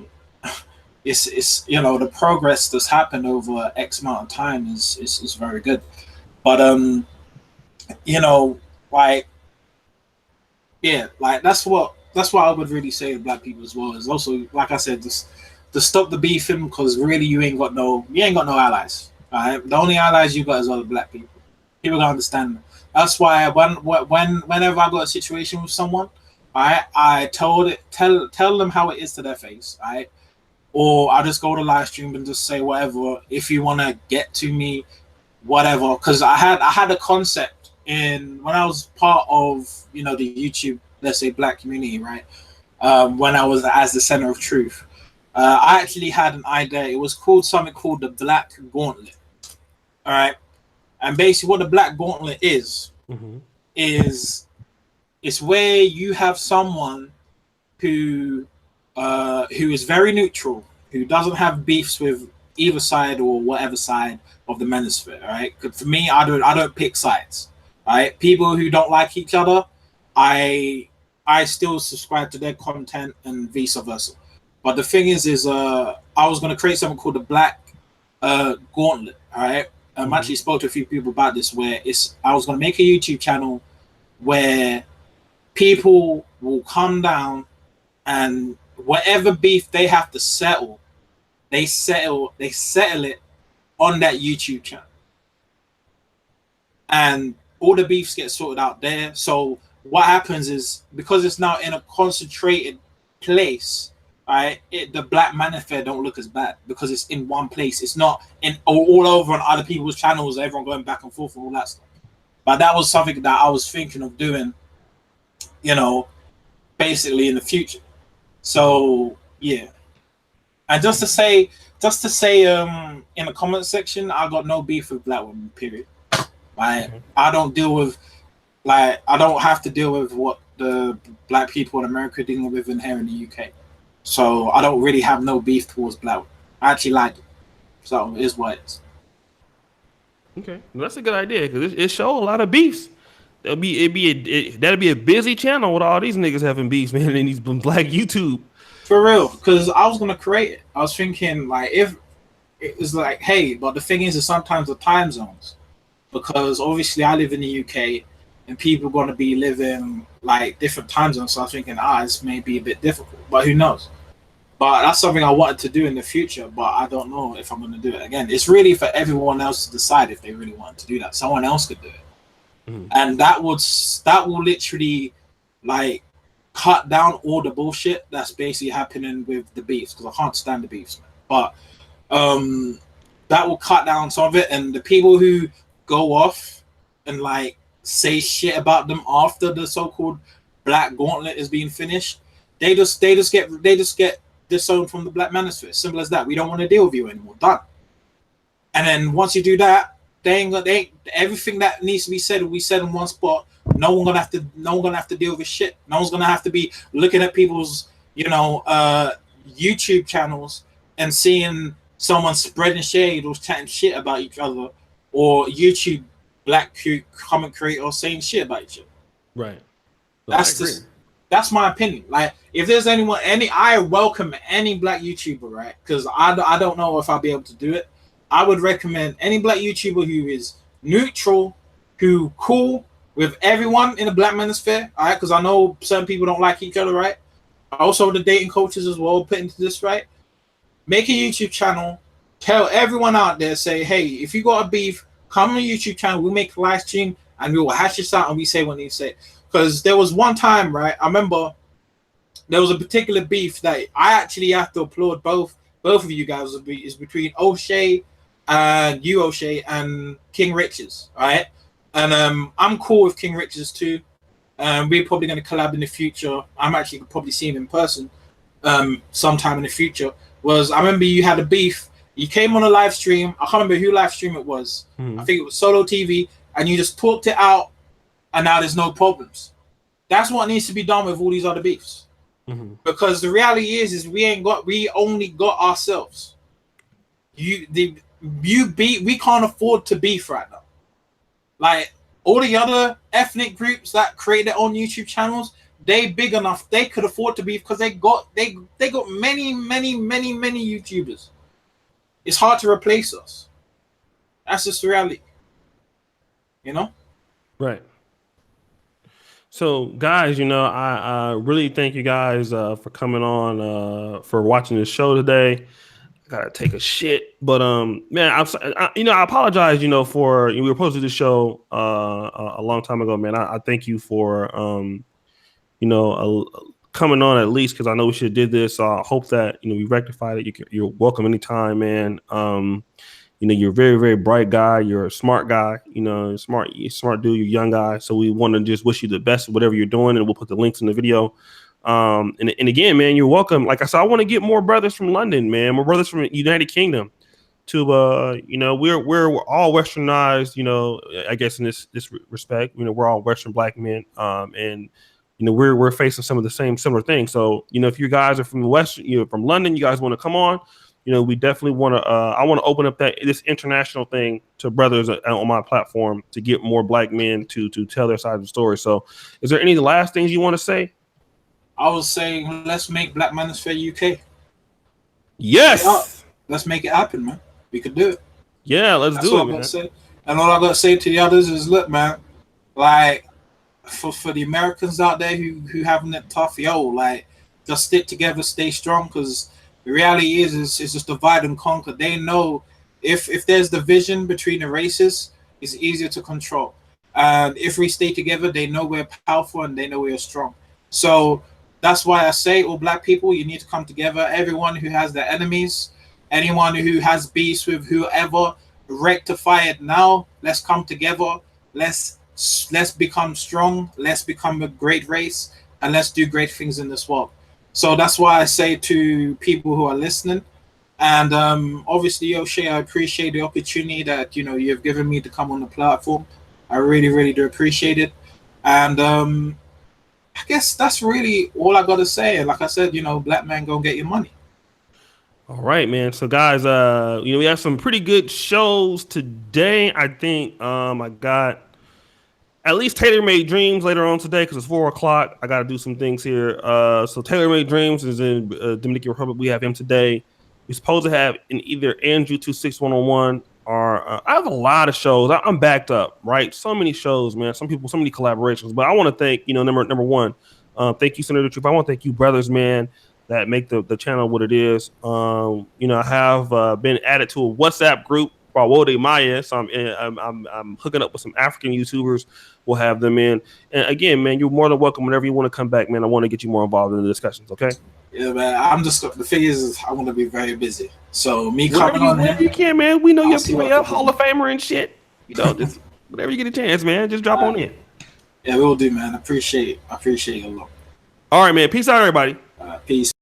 it's the progress that's happened over X amount of time is very good. But you know, like yeah, like that's what I would really say to black people as well. Is also, like I said, just to stop the beefing, because really you ain't got no allies. Right? The only allies you got is other black people. People don't understand. That's why whenever I got a situation with someone, I tell them how it is to their face. Right? Or I just go to live stream and just say whatever. If you want to get to me, whatever. Because I had a concept in when I was part of the YouTube, let's say, black community, right? When I was as the center of truth, I actually had an idea. It was called something called the Black Gauntlet. All right, and basically what the Black Gauntlet Mm-hmm. is it's where you have someone who who is very neutral, who doesn't have beefs with either side or whatever side of the manosphere. All right, for me, I don't pick sides. All right, people who don't like each other, I still subscribe to their content and vice versa. But the thing is I was gonna create something called the Black Gauntlet. All right, Mm-hmm. actually spoke to a few people about this. Where I was gonna make a YouTube channel where people will come down, and whatever beef they have to settle, they settle it on that YouTube channel, and all the beefs get sorted out there. So what happens is, because it's now in a concentrated place, right? The Black Manosphere don't look as bad because it's in one place. It's not in all over on other people's channels. Everyone going back and forth and all that stuff. But that was something that I was thinking of doing, you know, basically in the future. So yeah, and just to say, in the comment section, I got no beef with black women. Period. Like Mm-hmm. I don't deal with like I don't have to deal with what the black people in America are dealing with in here in the UK. So I don't really have no beef towards black women. I actually like it. So it is what it is. Okay, well, that's a good idea because it show a lot of beefs. That'd be a busy channel with all these niggas having beefs, man, in these black YouTube. For real, because I was gonna create it. I was thinking like if it was like, hey, but the thing is sometimes the time zones, because obviously I live in the UK and people are going to be living like different time zones. So I was thinking, this may be a bit difficult, but who knows? But that's something I wanted to do in the future, but I don't know if I'm going to do it again. It's really for everyone else to decide if they really want to do that. Someone else could do it, Mm-hmm. and that will literally like cut down all the bullshit that's basically happening with the beefs, because I can't stand the beefs, man. But um, that will cut down some of it, and the people who go off and like say shit about them after the so-called Black Gauntlet is being finished, they just get disowned from the Black Manosphere. Simple as that. We don't want to deal with you anymore. Done. And then once you do that, everything that needs to be said will be said in one spot. No one gonna have to deal with shit. No one's gonna have to be looking at people's YouTube channels and seeing someone spreading shade or chatting shit about each other, or YouTube black comment creators saying shit about each other. Right. No, I That's agree. just that's my opinion. Like, if there's I welcome any black YouTuber, right? Because I don't know if I'll be able to do it. I would recommend any black YouTuber who is neutral, who cool with everyone in the Black Manosphere, all right? Because I know certain people don't like each other, right? Also, the dating coaches as well put into this, right? Make a YouTube channel, tell everyone out there, say, hey, if you got a beef, come on the YouTube channel, we'll make a live stream and we will hash this out and we say what you say. Because there was one time, right? I remember there was a particular beef that I actually have to applaud both of you guys. Is between O'Shea and you, O'Shea, and King Riches, right? And I'm cool with King Riches too. We're probably going to collab in the future. I'm actually probably seeing him in person sometime in the future. I remember you had a beef. You came on a live stream. I can't remember who live stream it was. I think it was Solo TV, and you just talked it out, and now there's no problems. That's what needs to be done with all these other beefs. Because the reality is we only got ourselves. We can't afford to beef right now. Like all the other ethnic groups that create their own YouTube channels, they big enough, they could afford to beef because they got many YouTubers. It's hard to replace us. That's just the reality. You know? Right. So, guys, I really thank you guys for coming on, for watching this show today. I gotta take a shit, but man, I apologize, for we were supposed to do the show a long time ago, man. I thank you for coming on at least, because I know we should have did this. So I hope that we rectified it. You're welcome anytime, man. You're a very, very bright guy. You're a smart guy. You're smart dude. You're a young guy. So we want to just wish you the best of whatever you're doing, and we'll put the links in the video. And again, man, you're welcome. Like I said, I want to get more brothers from London, man. More brothers from United Kingdom. To we're all Westernized. I guess in this respect, we're all Western black men. And we're facing some of the similar things. So if you guys are from the West, from London, you guys want to come on. We definitely want to. I want to open up this international thing to brothers on my platform to get more black men to tell their side of the story. So, is there any last things you want to say? I was saying, let's make Black Manosphere UK. Yes, let's make it happen, man. We could do it. Yeah, let's do it, man. Say. And all I gotta say to the others is, look, man, like for the Americans out there who having it tough, like just stick together, stay strong, because the reality is it's just divide and conquer. They know if there's division between the races, it's easier to control. And if we stay together, they know we're powerful and they know we're strong. So that's why I say, all black people, you need to come together. Everyone who has their enemies, anyone who has beefs with whoever, rectify it now. Let's come together. Let's become strong. Let's become a great race, and let's do great things in this world. So that's why I say to people who are listening, and obviously, O'Shea, I appreciate the opportunity that you've given me to come on the platform. I really, really do appreciate it. And I guess that's really all I gotta say. And like I said, black man, go get your money. All right, man. So guys, we have some pretty good shows today. I think I got at least Tailor Made Dreams later on today because it's 4:00. I got to do some things here. So Tailor Made Dreams is in Dominican Republic. We have him today. We're supposed to have in either Andrew 26101 or I have a lot of shows. I'm backed up, right? So many shows, man. Some people, so many collaborations. But I want to thank, number one, thank you, Senator Troop. I want to thank you, brothers, man, that make the channel what it is. I have been added to a WhatsApp group called Wode Maya, so I'm hooking up with some African YouTubers. We'll have them in. And again, man, you're more than welcome whenever you want to come back, man. I want to get you more involved in the discussions, okay? Yeah, man. The thing is I want to be very busy. So me coming on here, you can, man. We know you're a Hall of Famer and shit. Just whenever you get a chance, man, just drop on in. Yeah, we'll do, man. I appreciate it a lot. All right, man. Peace out, everybody. Peace.